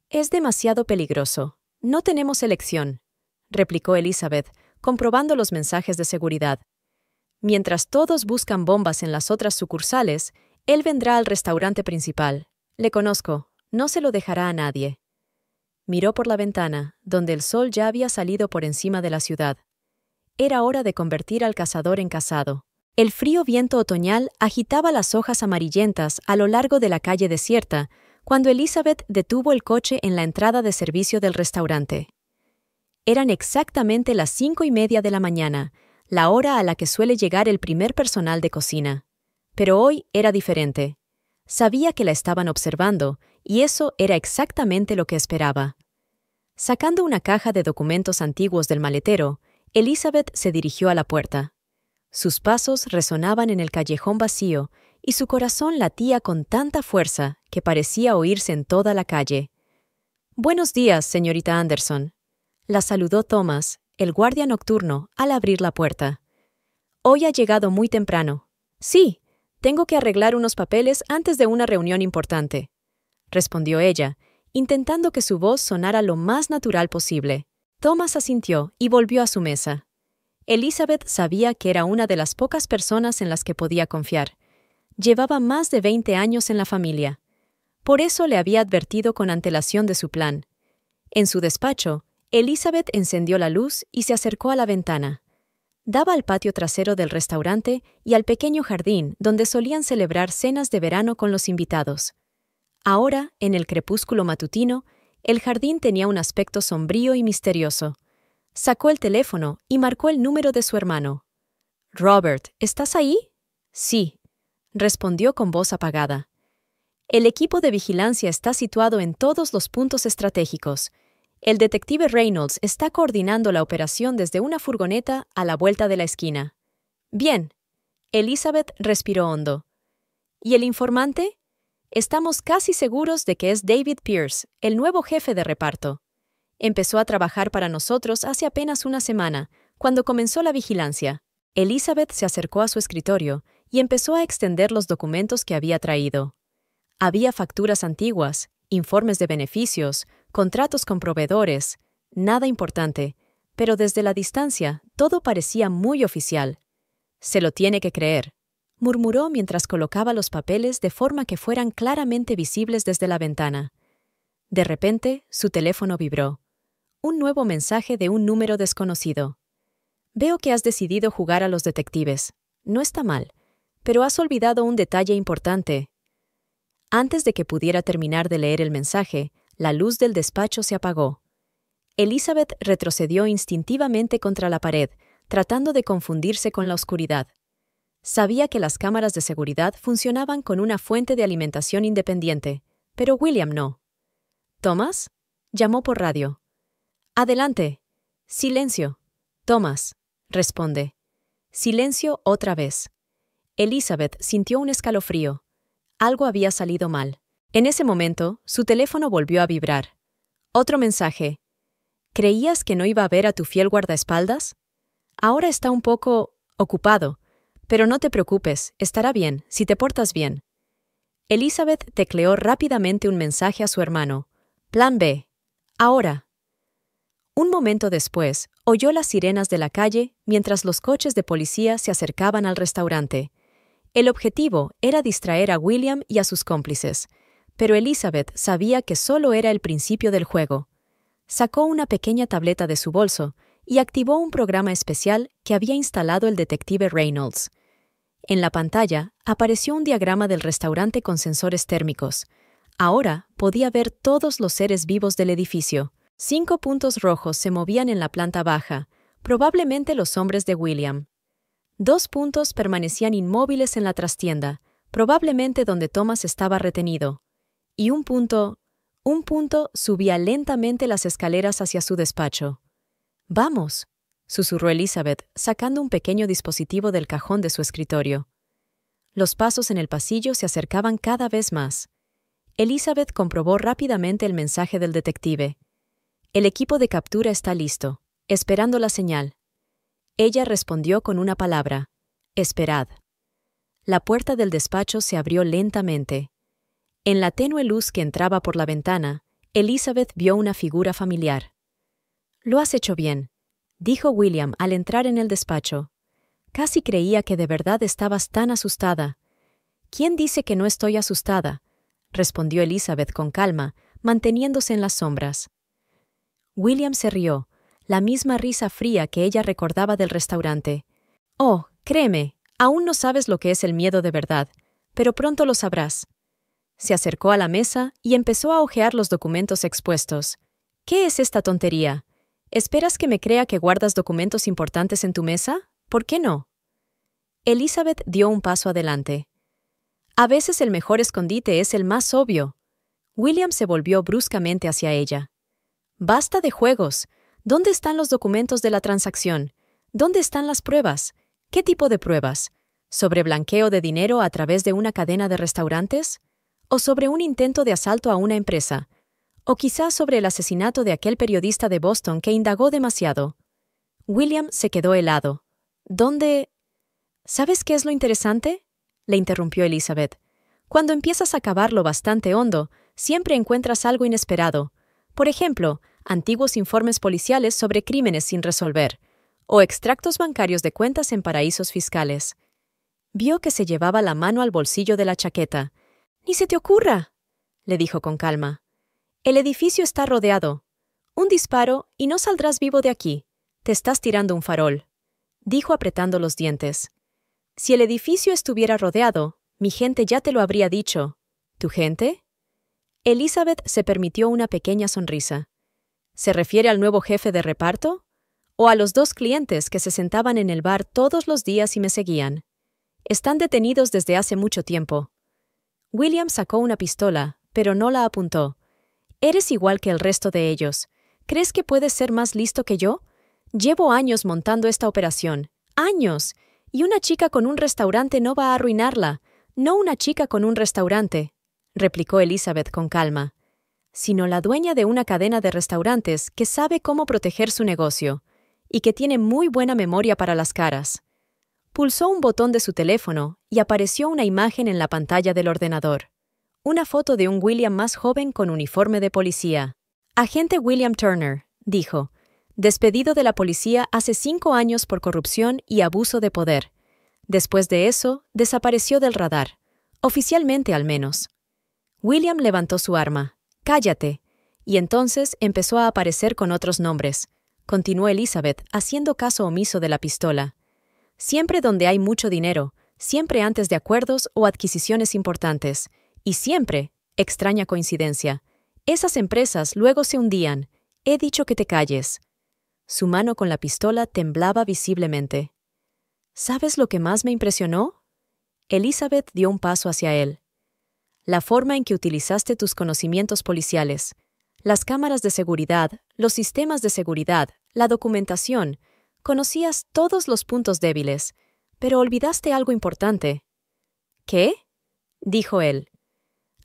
Es demasiado peligroso. No tenemos elección, replicó Elizabeth, comprobando los mensajes de seguridad. Mientras todos buscan bombas en las otras sucursales, él vendrá al restaurante principal. Le conozco. No se lo dejará a nadie. Miró por la ventana, donde el sol ya había salido por encima de la ciudad. Era hora de convertir al cazador en cazado. El frío viento otoñal agitaba las hojas amarillentas a lo largo de la calle desierta, cuando Elizabeth detuvo el coche en la entrada de servicio del restaurante. Eran exactamente las 5:30 de la mañana, la hora a la que suele llegar el primer personal de cocina. Pero hoy era diferente. Sabía que la estaban observando, y eso era exactamente lo que esperaba. Sacando una caja de documentos antiguos del maletero, Elizabeth se dirigió a la puerta. Sus pasos resonaban en el callejón vacío, y su corazón latía con tanta fuerza que parecía oírse en toda la calle. «Buenos días, señorita Anderson», la saludó Thomas, el guardia nocturno, al abrir la puerta. «Hoy ha llegado muy temprano». «Sí, tengo que arreglar unos papeles antes de una reunión importante», respondió ella, intentando que su voz sonara lo más natural posible. Thomas asintió y volvió a su mesa. Elizabeth sabía que era una de las pocas personas en las que podía confiar. Llevaba más de 20 años en la familia. Por eso le había advertido con antelación de su plan. En su despacho, Elizabeth encendió la luz y se acercó a la ventana. Daba al patio trasero del restaurante y al pequeño jardín donde solían celebrar cenas de verano con los invitados. Ahora, en el crepúsculo matutino, el jardín tenía un aspecto sombrío y misterioso. Sacó el teléfono y marcó el número de su hermano. «Robert, ¿estás ahí?» «Sí», respondió con voz apagada. El equipo de vigilancia está situado en todos los puntos estratégicos. El detective Reynolds está coordinando la operación desde una furgoneta a la vuelta de la esquina. Bien. Elizabeth respiró hondo. ¿Y el informante? Estamos casi seguros de que es David Pierce, el nuevo jefe de reparto. Empezó a trabajar para nosotros hace apenas una semana, cuando comenzó la vigilancia. Elizabeth se acercó a su escritorio y empezó a extender los documentos que había traído. Había facturas antiguas, informes de beneficios, contratos con proveedores, nada importante, pero desde la distancia todo parecía muy oficial. Se lo tiene que creer, murmuró mientras colocaba los papeles de forma que fueran claramente visibles desde la ventana. De repente, su teléfono vibró. Un nuevo mensaje de un número desconocido. Veo que has decidido jugar a los detectives. No está mal, pero has olvidado un detalle importante. Antes de que pudiera terminar de leer el mensaje, la luz del despacho se apagó. Elizabeth retrocedió instintivamente contra la pared, tratando de confundirse con la oscuridad. Sabía que las cámaras de seguridad funcionaban con una fuente de alimentación independiente, pero William no. ¿Thomas? Llamó por radio. Adelante. Silencio. Thomas. Responde. Silencio otra vez. Elizabeth sintió un escalofrío. Algo había salido mal. En ese momento, su teléfono volvió a vibrar. Otro mensaje. ¿Creías que no iba a ver a tu fiel guardaespaldas? Ahora está un poco ocupado, pero no te preocupes, estará bien, si te portas bien. Elizabeth tecleó rápidamente un mensaje a su hermano. Plan B. Ahora. Un momento después, oyó las sirenas de la calle mientras los coches de policía se acercaban al restaurante. El objetivo era distraer a William y a sus cómplices, pero Elizabeth sabía que solo era el principio del juego. Sacó una pequeña tableta de su bolso y activó un programa especial que había instalado el detective Reynolds. En la pantalla apareció un diagrama del restaurante con sensores térmicos. Ahora podía ver todos los seres vivos del edificio. 5 puntos rojos se movían en la planta baja, probablemente los hombres de William. 2 puntos permanecían inmóviles en la trastienda, probablemente donde Thomas estaba retenido. Y un punto subía lentamente las escaleras hacia su despacho. «Vamos», susurró Elizabeth, sacando un pequeño dispositivo del cajón de su escritorio. Los pasos en el pasillo se acercaban cada vez más. Elizabeth comprobó rápidamente el mensaje del detective. «El equipo de captura está listo, esperando la señal». Ella respondió con una palabra: «Esperad». La puerta del despacho se abrió lentamente. En la tenue luz que entraba por la ventana, Elizabeth vio una figura familiar. «Lo has hecho bien», dijo William al entrar en el despacho. «Casi creía que de verdad estabas tan asustada». «¿Quién dice que no estoy asustada?», respondió Elizabeth con calma, manteniéndose en las sombras. William se rió, la misma risa fría que ella recordaba del restaurante. «Oh, créeme, aún no sabes lo que es el miedo de verdad, pero pronto lo sabrás». Se acercó a la mesa y empezó a hojear los documentos expuestos. «¿Qué es esta tontería? ¿Esperas que me crea que guardas documentos importantes en tu mesa? ¿Por qué no?» Elizabeth dio un paso adelante. «A veces el mejor escondite es el más obvio». William se volvió bruscamente hacia ella. «Basta de juegos. ¿Dónde están los documentos de la transacción? ¿Dónde están las pruebas? ¿Qué tipo de pruebas? ¿Sobre blanqueo de dinero a través de una cadena de restaurantes? ¿O sobre un intento de asalto a una empresa? ¿O quizás sobre el asesinato de aquel periodista de Boston que indagó demasiado?» William se quedó helado. «¿Dónde...?» «¿Sabes qué es lo interesante?», le interrumpió Elizabeth. «Cuando empiezas a cavarlo bastante hondo, siempre encuentras algo inesperado. Por ejemplo, antiguos informes policiales sobre crímenes sin resolver, o extractos bancarios de cuentas en paraísos fiscales». Vio que se llevaba la mano al bolsillo de la chaqueta. «Ni se te ocurra», le dijo con calma. «El edificio está rodeado. Un disparo y no saldrás vivo de aquí. Te estás tirando un farol», dijo apretando los dientes. «Si el edificio estuviera rodeado, mi gente ya te lo habría dicho». «¿Tu gente?». Elizabeth se permitió una pequeña sonrisa. ¿Se refiere al nuevo jefe de reparto? ¿O a los 2 clientes que se sentaban en el bar todos los días y me seguían? Están detenidos desde hace mucho tiempo. William sacó una pistola, pero no la apuntó. «Eres igual que el resto de ellos. ¿Crees que puedes ser más listo que yo? Llevo años montando esta operación. ¡Años! Y una chica con un restaurante no va a arruinarla. No una chica con un restaurante», replicó Elizabeth con calma, «sino la dueña de una cadena de restaurantes que sabe cómo proteger su negocio y que tiene muy buena memoria para las caras». Pulsó un botón de su teléfono y apareció una imagen en la pantalla del ordenador. Una foto de un William más joven con uniforme de policía. «Agente William Turner», dijo, «despedido de la policía hace 5 años por corrupción y abuso de poder. Después de eso, desapareció del radar. Oficialmente al menos». William levantó su arma. «Cállate». Y entonces empezó a aparecer con otros nombres. Continuó Elizabeth, haciendo caso omiso de la pistola. «Siempre donde hay mucho dinero, siempre antes de acuerdos o adquisiciones importantes. Y siempre, extraña coincidencia, esas empresas luego se hundían. He dicho que te calles». Su mano con la pistola temblaba visiblemente. «¿Sabes lo que más me impresionó?» Elizabeth dio un paso hacia él. «La forma en que utilizaste tus conocimientos policiales. Las cámaras de seguridad, los sistemas de seguridad, la documentación. Conocías todos los puntos débiles, pero olvidaste algo importante». «¿Qué?», dijo él.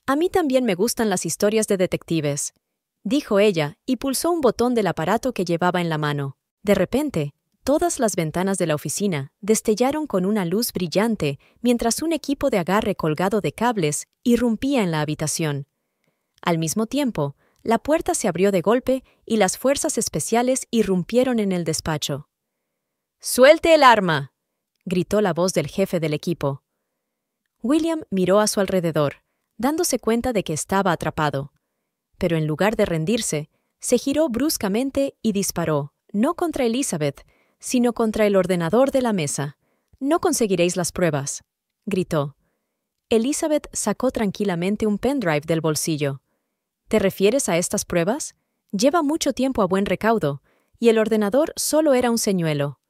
«A mí también me gustan las historias de detectives», dijo ella y pulsó un botón del aparato que llevaba en la mano. De repente, todas las ventanas de la oficina destellaron con una luz brillante mientras un equipo de agarre colgado de cables irrumpía en la habitación. Al mismo tiempo, la puerta se abrió de golpe y las fuerzas especiales irrumpieron en el despacho. «¡Suelte el arma!», gritó la voz del jefe del equipo. William miró a su alrededor, dándose cuenta de que estaba atrapado. Pero en lugar de rendirse, se giró bruscamente y disparó, no contra Elizabeth, sino contra el ordenador de la mesa. «No conseguiréis las pruebas», gritó. Elizabeth sacó tranquilamente un pendrive del bolsillo. «¿Te refieres a estas pruebas? Lleva mucho tiempo a buen recaudo, y el ordenador solo era un señuelo».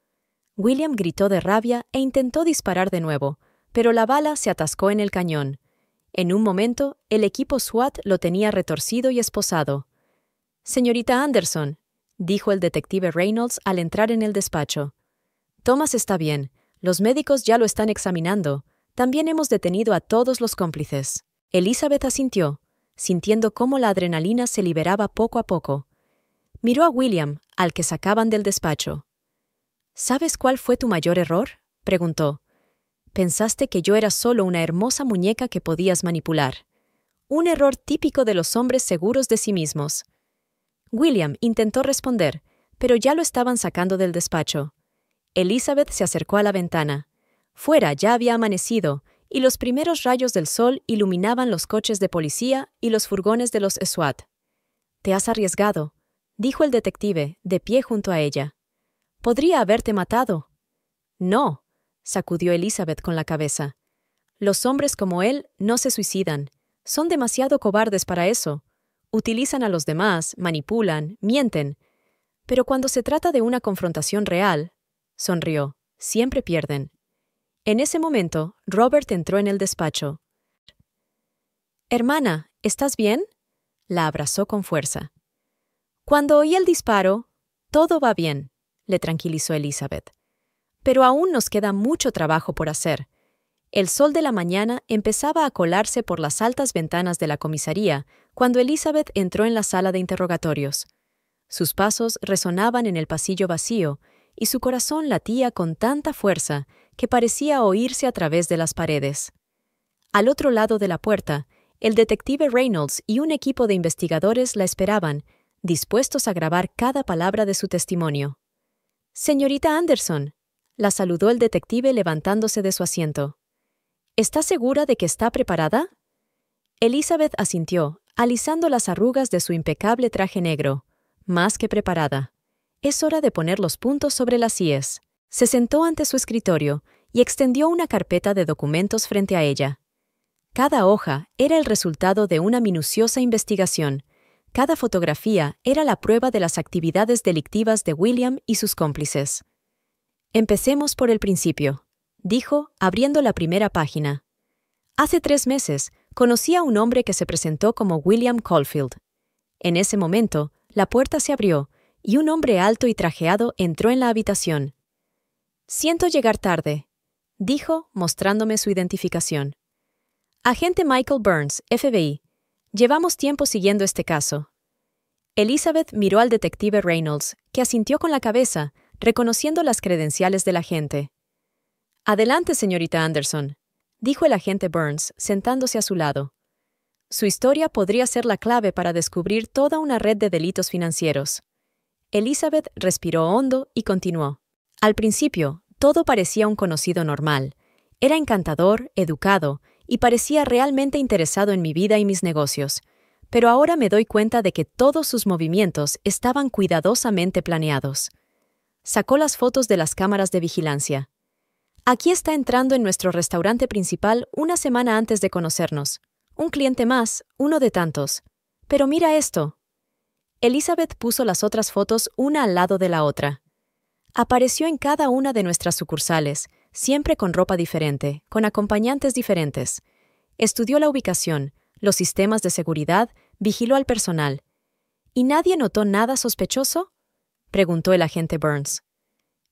William gritó de rabia e intentó disparar de nuevo, pero la bala se atascó en el cañón. En un momento, el equipo SWAT lo tenía retorcido y esposado. «Señorita Anderson», dijo el detective Reynolds al entrar en el despacho. «Thomas está bien. Los médicos ya lo están examinando. También hemos detenido a todos los cómplices». Elizabeth asintió, sintiendo cómo la adrenalina se liberaba poco a poco. Miró a William, al que sacaban del despacho. «¿Sabes cuál fue tu mayor error?», preguntó. «Pensaste que yo era solo una hermosa muñeca que podías manipular. Un error típico de los hombres seguros de sí mismos». William intentó responder, pero ya lo estaban sacando del despacho. Elizabeth se acercó a la ventana. Fuera ya había amanecido, y los primeros rayos del sol iluminaban los coches de policía y los furgones de los SWAT. «Te has arriesgado», dijo el detective, de pie junto a ella. «Podría haberte matado». «No», sacudió Elizabeth con la cabeza. «Los hombres como él no se suicidan. Son demasiado cobardes para eso. Utilizan a los demás, manipulan, mienten. Pero cuando se trata de una confrontación real», sonrió, «siempre pierden». En ese momento, Robert entró en el despacho. «Hermana, ¿estás bien?», la abrazó con fuerza. «Cuando oí el disparo, todo va bien», le tranquilizó Elizabeth. «Pero aún nos queda mucho trabajo por hacer». El sol de la mañana empezaba a colarse por las altas ventanas de la comisaría cuando Elizabeth entró en la sala de interrogatorios. Sus pasos resonaban en el pasillo vacío y su corazón latía con tanta fuerza que parecía oírse a través de las paredes. Al otro lado de la puerta, el detective Reynolds y un equipo de investigadores la esperaban, dispuestos a grabar cada palabra de su testimonio. «Señorita Anderson», la saludó el detective levantándose de su asiento. «¿Está segura de que está preparada?». Elizabeth asintió, alisando las arrugas de su impecable traje negro. «Más que preparada. Es hora de poner los puntos sobre las íes». Se sentó ante su escritorio y extendió una carpeta de documentos frente a ella. Cada hoja era el resultado de una minuciosa investigación. Cada fotografía era la prueba de las actividades delictivas de William y sus cómplices. «Empecemos por el principio», dijo, abriendo la primera página. «Hace 3 meses, Conocí a un hombre que se presentó como William Caulfield. En ese momento, la puerta se abrió y un hombre alto y trajeado entró en la habitación. «Siento llegar tarde», dijo, mostrándome su identificación. «Agente Michael Burns, FBI. Llevamos tiempo siguiendo este caso». Elizabeth miró al detective Reynolds, que asintió con la cabeza, reconociendo las credenciales del agente. «Adelante, señorita Anderson», dijo el agente Burns, sentándose a su lado. Su historia podría ser la clave para descubrir toda una red de delitos financieros. Elizabeth respiró hondo y continuó. Al principio, todo parecía un conocido normal. Era encantador, educado, y parecía realmente interesado en mi vida y mis negocios. Pero ahora me doy cuenta de que todos sus movimientos estaban cuidadosamente planeados. Sacó las fotos de las cámaras de vigilancia. Aquí está entrando en nuestro restaurante principal una semana antes de conocernos. Un cliente más, uno de tantos. Pero mira esto. Elizabeth puso las otras fotos una al lado de la otra. Apareció en cada una de nuestras sucursales, siempre con ropa diferente, con acompañantes diferentes. Estudió la ubicación, los sistemas de seguridad, vigiló al personal. ¿Y nadie notó nada sospechoso?, preguntó el agente Burns.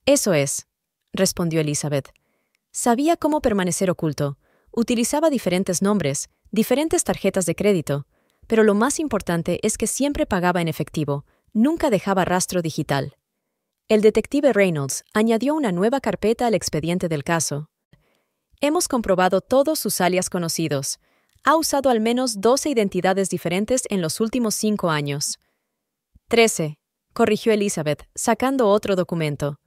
Eso es, respondió Elizabeth. Sabía cómo permanecer oculto. Utilizaba diferentes nombres, diferentes tarjetas de crédito, pero lo más importante es que siempre pagaba en efectivo, nunca dejaba rastro digital. El detective Reynolds añadió una nueva carpeta al expediente del caso. Hemos comprobado todos sus alias conocidos. Ha usado al menos 12 identidades diferentes en los últimos 5 años. 13, corrigió Elizabeth, sacando otro documento.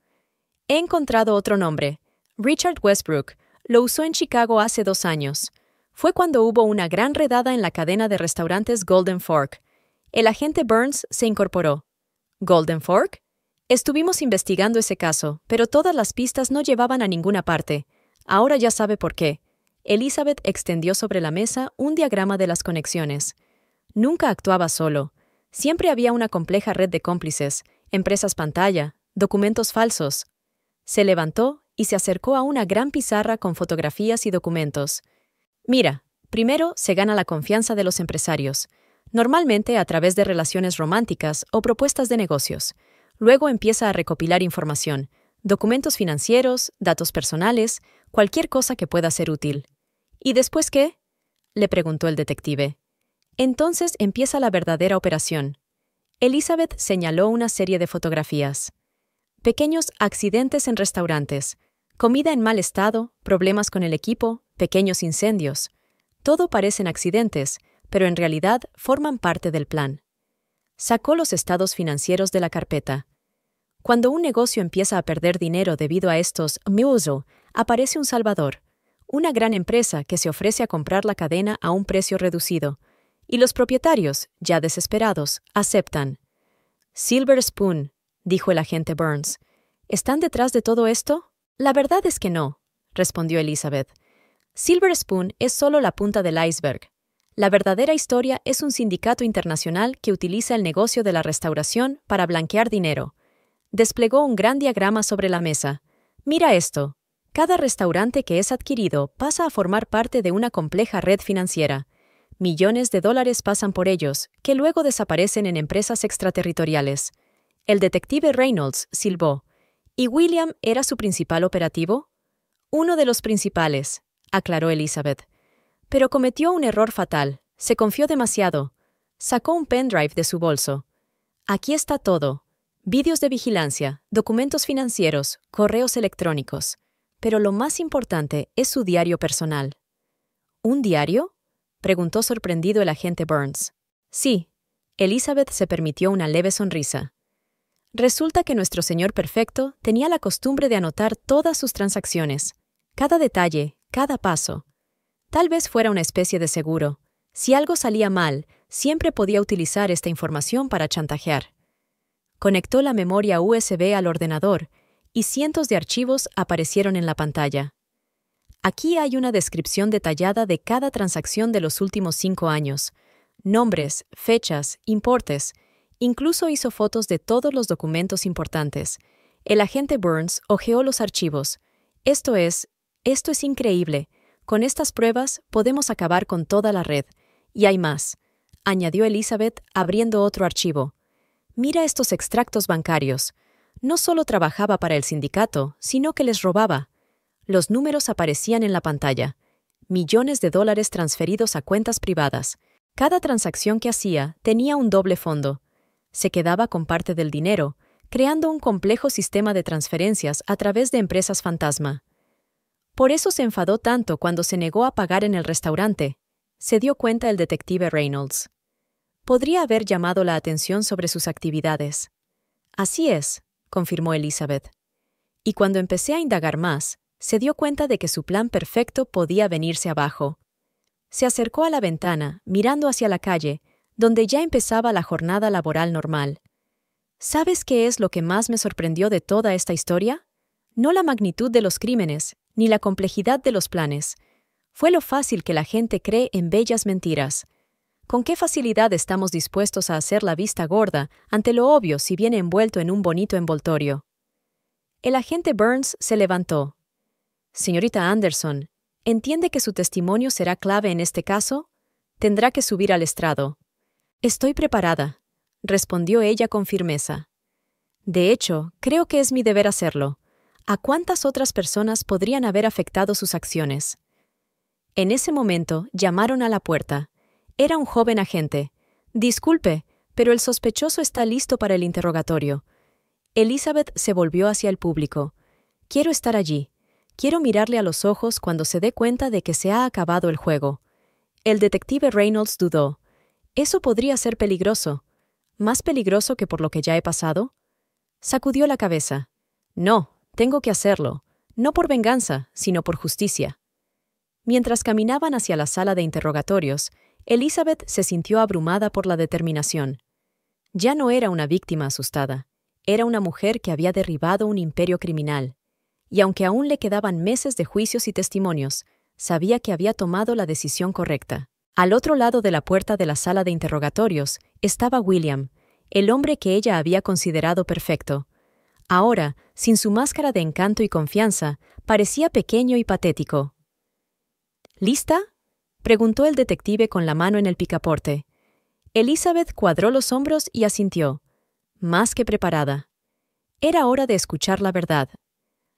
He encontrado otro nombre. Richard Westbrook. Lo usó en Chicago hace 2 años. Fue cuando hubo una gran redada en la cadena de restaurantes Golden Fork. El agente Burns se incorporó. ¿Golden Fork? Estuvimos investigando ese caso, pero todas las pistas no llevaban a ninguna parte. Ahora ya sabe por qué. Elizabeth extendió sobre la mesa un diagrama de las conexiones. Nunca actuaba solo. Siempre había una compleja red de cómplices, empresas pantalla, documentos falsos. Se levantó y se acercó a una gran pizarra con fotografías y documentos. Mira, primero se gana la confianza de los empresarios, normalmente a través de relaciones románticas o propuestas de negocios. Luego empieza a recopilar información, documentos financieros, datos personales, cualquier cosa que pueda ser útil. ¿Y después qué?, le preguntó el detective. Entonces empieza la verdadera operación. Elizabeth señaló una serie de fotografías. Pequeños accidentes en restaurantes, comida en mal estado, problemas con el equipo, pequeños incendios. Todo parecen accidentes, pero en realidad forman parte del plan. Sacó los estados financieros de la carpeta. Cuando un negocio empieza a perder dinero debido a estos musos, aparece un salvador, una gran empresa que se ofrece a comprar la cadena a un precio reducido, y los propietarios, ya desesperados, aceptan. Silver Spoon, dijo el agente Burns. ¿Están detrás de todo esto? La verdad es que no, respondió Elizabeth. Silver Spoon es solo la punta del iceberg. La verdadera historia es un sindicato internacional que utiliza el negocio de la restauración para blanquear dinero. Desplegó un gran diagrama sobre la mesa. Mira esto. Cada restaurante que es adquirido pasa a formar parte de una compleja red financiera. Millones de dólares pasan por ellos, que luego desaparecen en empresas extraterritoriales. El detective Reynolds silbó. ¿Y William era su principal operativo? Uno de los principales, aclaró Elizabeth. Pero cometió un error fatal. Se confió demasiado. Sacó un pendrive de su bolso. Aquí está todo. Vídeos de vigilancia, documentos financieros, correos electrónicos. Pero lo más importante es su diario personal. ¿Un diario?, preguntó sorprendido el agente Burns. Sí. Elizabeth se permitió una leve sonrisa. Resulta que nuestro señor perfecto tenía la costumbre de anotar todas sus transacciones, cada detalle, cada paso. Tal vez fuera una especie de seguro. Si algo salía mal, siempre podía utilizar esta información para chantajear. Conectó la memoria USB al ordenador y cientos de archivos aparecieron en la pantalla. Aquí hay una descripción detallada de cada transacción de los últimos 5 años. Nombres, fechas, importes. Incluso hizo fotos de todos los documentos importantes. El agente Burns hojeó los archivos. Esto es increíble. Con estas pruebas podemos acabar con toda la red. Y hay más, añadió Elizabeth abriendo otro archivo. Mira estos extractos bancarios. No solo trabajaba para el sindicato, sino que les robaba. Los números aparecían en la pantalla. Millones de dólares transferidos a cuentas privadas. Cada transacción que hacía tenía un doble fondo. Se quedaba con parte del dinero, creando un complejo sistema de transferencias a través de empresas fantasma. Por eso se enfadó tanto cuando se negó a pagar en el restaurante. Se dio cuenta el detective Reynolds. Podría haber llamado la atención sobre sus actividades. Así es, confirmó Elizabeth. Y cuando empecé a indagar más, se dio cuenta de que su plan perfecto podía venirse abajo. Se acercó a la ventana, mirando hacia la calle, donde ya empezaba la jornada laboral normal. ¿Sabes qué es lo que más me sorprendió de toda esta historia? No la magnitud de los crímenes, ni la complejidad de los planes. Fue lo fácil que la gente cree en bellas mentiras. ¿Con qué facilidad estamos dispuestos a hacer la vista gorda ante lo obvio si viene envuelto en un bonito envoltorio? El agente Burns se levantó. Señorita Anderson, ¿entiende que su testimonio será clave en este caso? Tendrá que subir al estrado. Estoy preparada, respondió ella con firmeza. De hecho, creo que es mi deber hacerlo. ¿A cuántas otras personas podrían haber afectado sus acciones? En ese momento llamaron a la puerta. Era un joven agente. Disculpe, pero el sospechoso está listo para el interrogatorio. Elizabeth se volvió hacia el público. Quiero estar allí. Quiero mirarle a los ojos cuando se dé cuenta de que se ha acabado el juego. El detective Reynolds dudó. Eso podría ser peligroso. ¿Más peligroso que por lo que ya he pasado? Sacudió la cabeza. No, tengo que hacerlo. No por venganza, sino por justicia. Mientras caminaban hacia la sala de interrogatorios, Elizabeth se sintió abrumada por la determinación. Ya no era una víctima asustada. Era una mujer que había derribado un imperio criminal. Y aunque aún le quedaban meses de juicios y testimonios, sabía que había tomado la decisión correcta. Al otro lado de la puerta de la sala de interrogatorios estaba William, el hombre que ella había considerado perfecto. Ahora, sin su máscara de encanto y confianza, parecía pequeño y patético. ¿Lista?, preguntó el detective con la mano en el picaporte. Elizabeth cuadró los hombros y asintió. Más que preparada. Era hora de escuchar la verdad.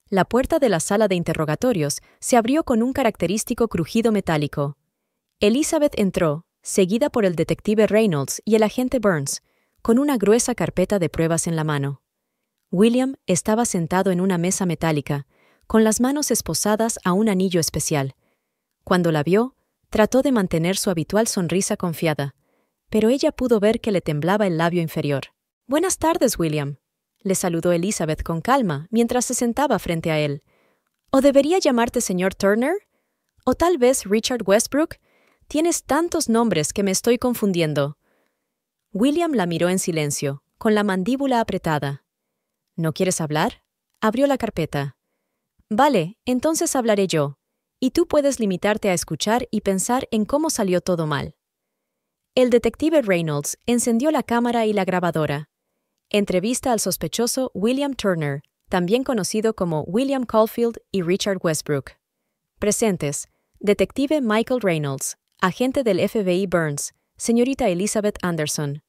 La puerta de la sala de interrogatorios se abrió con un característico crujido metálico. Elizabeth entró, seguida por el detective Reynolds y el agente Burns, con una gruesa carpeta de pruebas en la mano. William estaba sentado en una mesa metálica, con las manos esposadas a un anillo especial. Cuando la vio, trató de mantener su habitual sonrisa confiada, pero ella pudo ver que le temblaba el labio inferior. «Buenas tardes, William», le saludó Elizabeth con calma mientras se sentaba frente a él. «¿O debería llamarte señor Turner? ¿O tal vez Richard Westbrook? Tienes tantos nombres que me estoy confundiendo». William la miró en silencio, con la mandíbula apretada. «¿No quieres hablar?», abrió la carpeta. «Vale, entonces hablaré yo. Y tú puedes limitarte a escuchar y pensar en cómo salió todo mal». El detective Reynolds encendió la cámara y la grabadora. Entrevista al sospechoso William Turner, también conocido como William Caulfield y Richard Westbrook. Presentes: detective Michael Reynolds, agente del FBI Burns, señorita Elizabeth Anderson.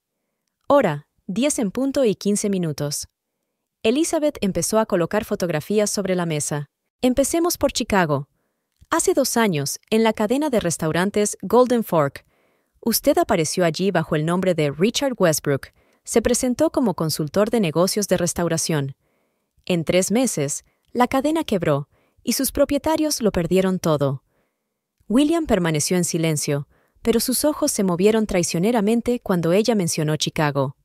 Hora: 10:15. Elizabeth empezó a colocar fotografías sobre la mesa. Empecemos por Chicago. Hace 2 años, en la cadena de restaurantes Golden Fork, usted apareció allí bajo el nombre de Richard Westbrook. Se presentó como consultor de negocios de restauración. En 3 meses, la cadena quebró y sus propietarios lo perdieron todo. William permaneció en silencio, pero sus ojos se movieron traicioneramente cuando ella mencionó Chicago.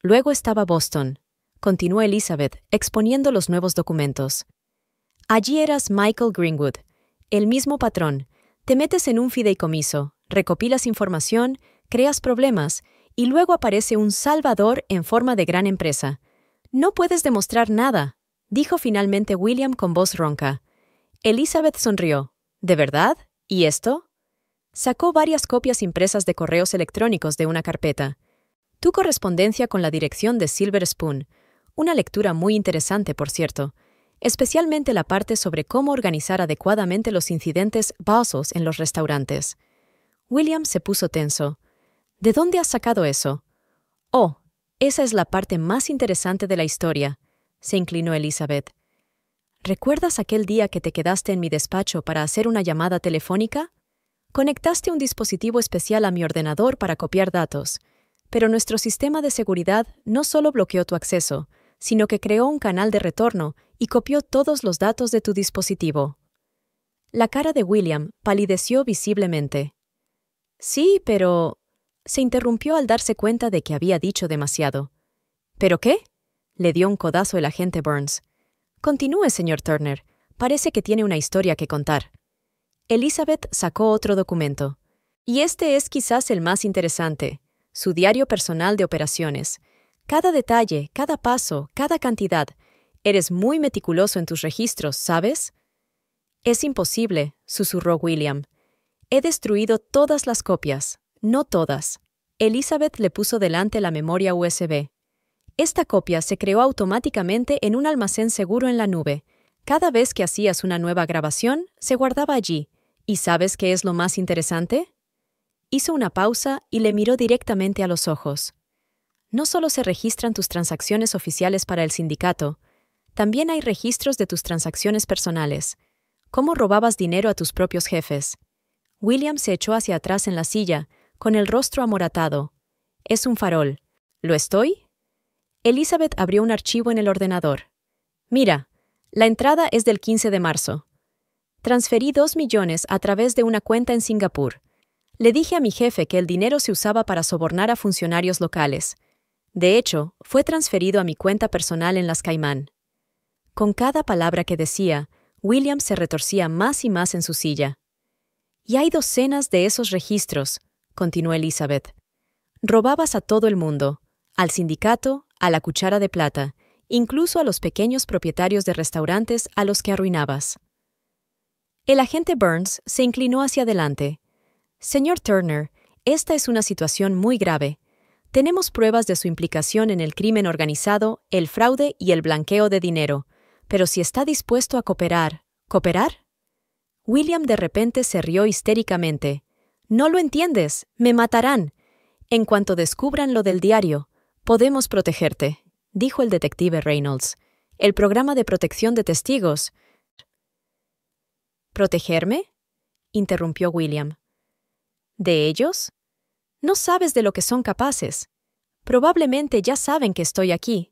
Luego estaba Boston, continuó Elizabeth, exponiendo los nuevos documentos. Allí eras Michael Greenwood, el mismo patrón. Te metes en un fideicomiso, recopilas información, creas problemas, y luego aparece un salvador en forma de gran empresa. No puedes demostrar nada, dijo finalmente William con voz ronca. Elizabeth sonrió. ¿De verdad? ¿Y esto? Sacó varias copias impresas de correos electrónicos de una carpeta. Tu correspondencia con la dirección de Silver Spoon. Una lectura muy interesante, por cierto. especialmente la parte sobre cómo organizar adecuadamente los incidentes vasos en los restaurantes. William se puso tenso. ¿De dónde has sacado eso? Oh, esa es la parte más interesante de la historia, se inclinó Elizabeth. ¿Recuerdas aquel día que te quedaste en mi despacho para hacer una llamada telefónica? Conectaste un dispositivo especial a mi ordenador para copiar datos, pero nuestro sistema de seguridad no solo bloqueó tu acceso, sino que creó un canal de retorno y copió todos los datos de tu dispositivo. La cara de William palideció visiblemente. Sí, pero... Se interrumpió al darse cuenta de que había dicho demasiado. ¿Pero qué? Le dio un codazo el agente Burns. Continúe, señor Turner. Parece que tiene una historia que contar. Elizabeth sacó otro documento. Y este es quizás el más interesante. Su diario personal de operaciones. Cada detalle, cada paso, cada cantidad. Eres muy meticuloso en tus registros, ¿sabes? Es imposible, susurró William. He destruido todas las copias. No todas. Elizabeth le puso delante la memoria USB. Esta copia se creó automáticamente en un almacén seguro en la nube. Cada vez que hacías una nueva grabación, se guardaba allí. ¿Y sabes qué es lo más interesante? Hizo una pausa y le miró directamente a los ojos. No solo se registran tus transacciones oficiales para el sindicato, también hay registros de tus transacciones personales. ¿Cómo robabas dinero a tus propios jefes? William se echó hacia atrás en la silla, con el rostro amoratado. Es un farol. ¿Lo estoy? Elizabeth abrió un archivo en el ordenador. Mira, la entrada es del 15 de marzo. Transferí 2 millones a través de una cuenta en Singapur. Le dije a mi jefe que el dinero se usaba para sobornar a funcionarios locales. De hecho, fue transferido a mi cuenta personal en las Caimán. Con cada palabra que decía, William se retorcía más y más en su silla. Y hay docenas de esos registros, continuó Elizabeth. Robabas a todo el mundo, al sindicato, a la cuchara de plata, incluso a los pequeños propietarios de restaurantes a los que arruinabas. El agente Burns se inclinó hacia adelante. Señor Turner, esta es una situación muy grave. Tenemos pruebas de su implicación en el crimen organizado, el fraude y el blanqueo de dinero. Pero si está dispuesto a cooperar, ¿cooperar? William de repente se rió histéricamente. «No lo entiendes, me matarán. En cuanto descubran lo del diario, podemos protegerte», dijo el detective Reynolds. «El programa de protección de testigos». ¿Protegerme?, interrumpió William. ¿De ellos? No sabes de lo que son capaces. Probablemente ya saben que estoy aquí.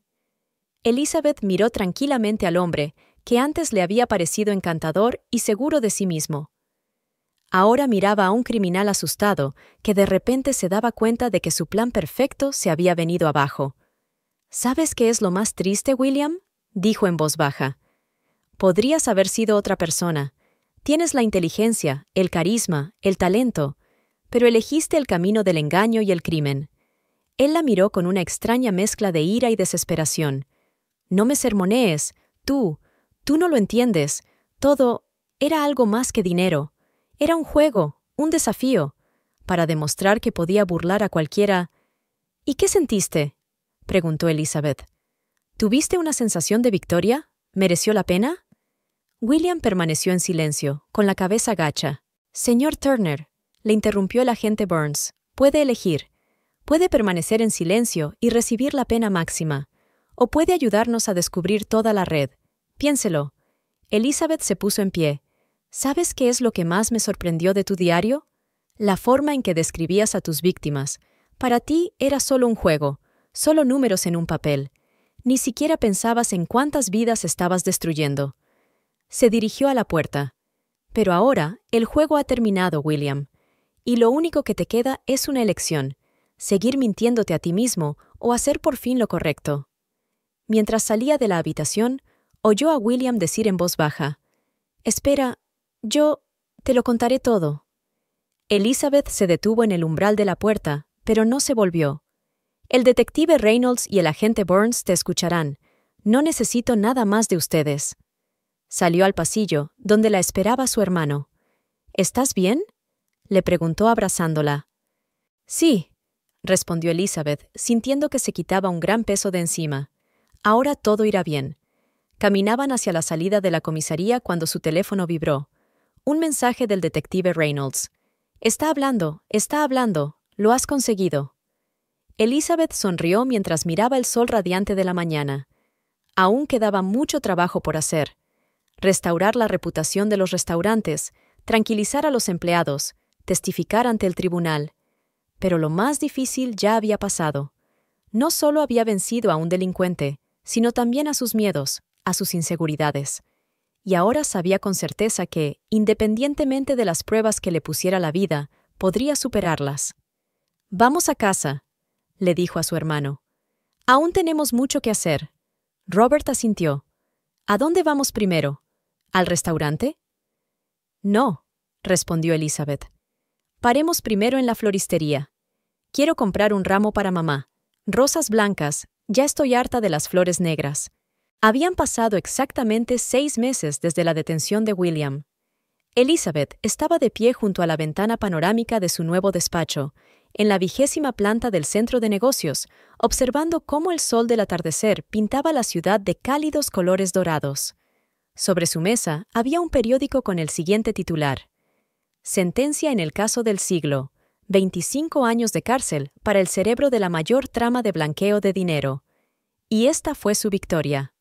Elizabeth miró tranquilamente al hombre, que antes le había parecido encantador y seguro de sí mismo. Ahora miraba a un criminal asustado, que de repente se daba cuenta de que su plan perfecto se había venido abajo. ¿Sabes qué es lo más triste, William?, dijo en voz baja. Podrías haber sido otra persona. Tienes la inteligencia, el carisma, el talento, pero elegiste el camino del engaño y el crimen. Él la miró con una extraña mezcla de ira y desesperación. No me sermonees, tú no lo entiendes. Todo era algo más que dinero. Era un juego, un desafío, para demostrar que podía burlar a cualquiera. ¿Y qué sentiste?, preguntó Elizabeth. ¿Tuviste una sensación de victoria? ¿Mereció la pena? William permaneció en silencio, con la cabeza gacha. Señor Turner, le interrumpió el agente Burns, puede elegir. Puede permanecer en silencio y recibir la pena máxima, o puede ayudarnos a descubrir toda la red. Piénselo. Elizabeth se puso en pie. ¿Sabes qué es lo que más me sorprendió de tu diario? La forma en que describías a tus víctimas. Para ti era solo un juego, solo números en un papel. Ni siquiera pensabas en cuántas vidas estabas destruyendo. Se dirigió a la puerta. Pero ahora el juego ha terminado, William. Y lo único que te queda es una elección. Seguir mintiéndote a ti mismo o hacer por fin lo correcto. Mientras salía de la habitación, oyó a William decir en voz baja, «Espera, yo te lo contaré todo». Elizabeth se detuvo en el umbral de la puerta, pero no se volvió. «El detective Reynolds y el agente Burns te escucharán. No necesito nada más de ustedes». Salió al pasillo, donde la esperaba su hermano. «¿Estás bien?», le preguntó abrazándola. «Sí», respondió Elizabeth, sintiendo que se quitaba un gran peso de encima. «Ahora todo irá bien. Caminaban hacia la salida de la comisaría cuando su teléfono vibró. Un mensaje del detective Reynolds. Está hablando, lo has conseguido. Elizabeth sonrió mientras miraba el sol radiante de la mañana. Aún quedaba mucho trabajo por hacer. Restaurar la reputación de los restaurantes, tranquilizar a los empleados, testificar ante el tribunal. Pero lo más difícil ya había pasado. No solo había vencido a un delincuente, sino también a sus miedos, a sus inseguridades. Y ahora sabía con certeza que, independientemente de las pruebas que le pusiera la vida, podría superarlas. «Vamos a casa», le dijo a su hermano. «Aún tenemos mucho que hacer». Robert asintió. «¿A dónde vamos primero? ¿Al restaurante?» «No», respondió Elizabeth. «Paremos primero en la floristería. Quiero comprar un ramo para mamá. Rosas blancas, ya estoy harta de las flores negras». Habían pasado exactamente 6 meses desde la detención de William. Elizabeth estaba de pie junto a la ventana panorámica de su nuevo despacho, en la 20ª planta del centro de negocios, observando cómo el sol del atardecer pintaba la ciudad de cálidos colores dorados. Sobre su mesa había un periódico con el siguiente titular: «Sentencia en el caso del siglo. 25 años de cárcel para el cerebro de la mayor trama de blanqueo de dinero». Y esta fue su victoria.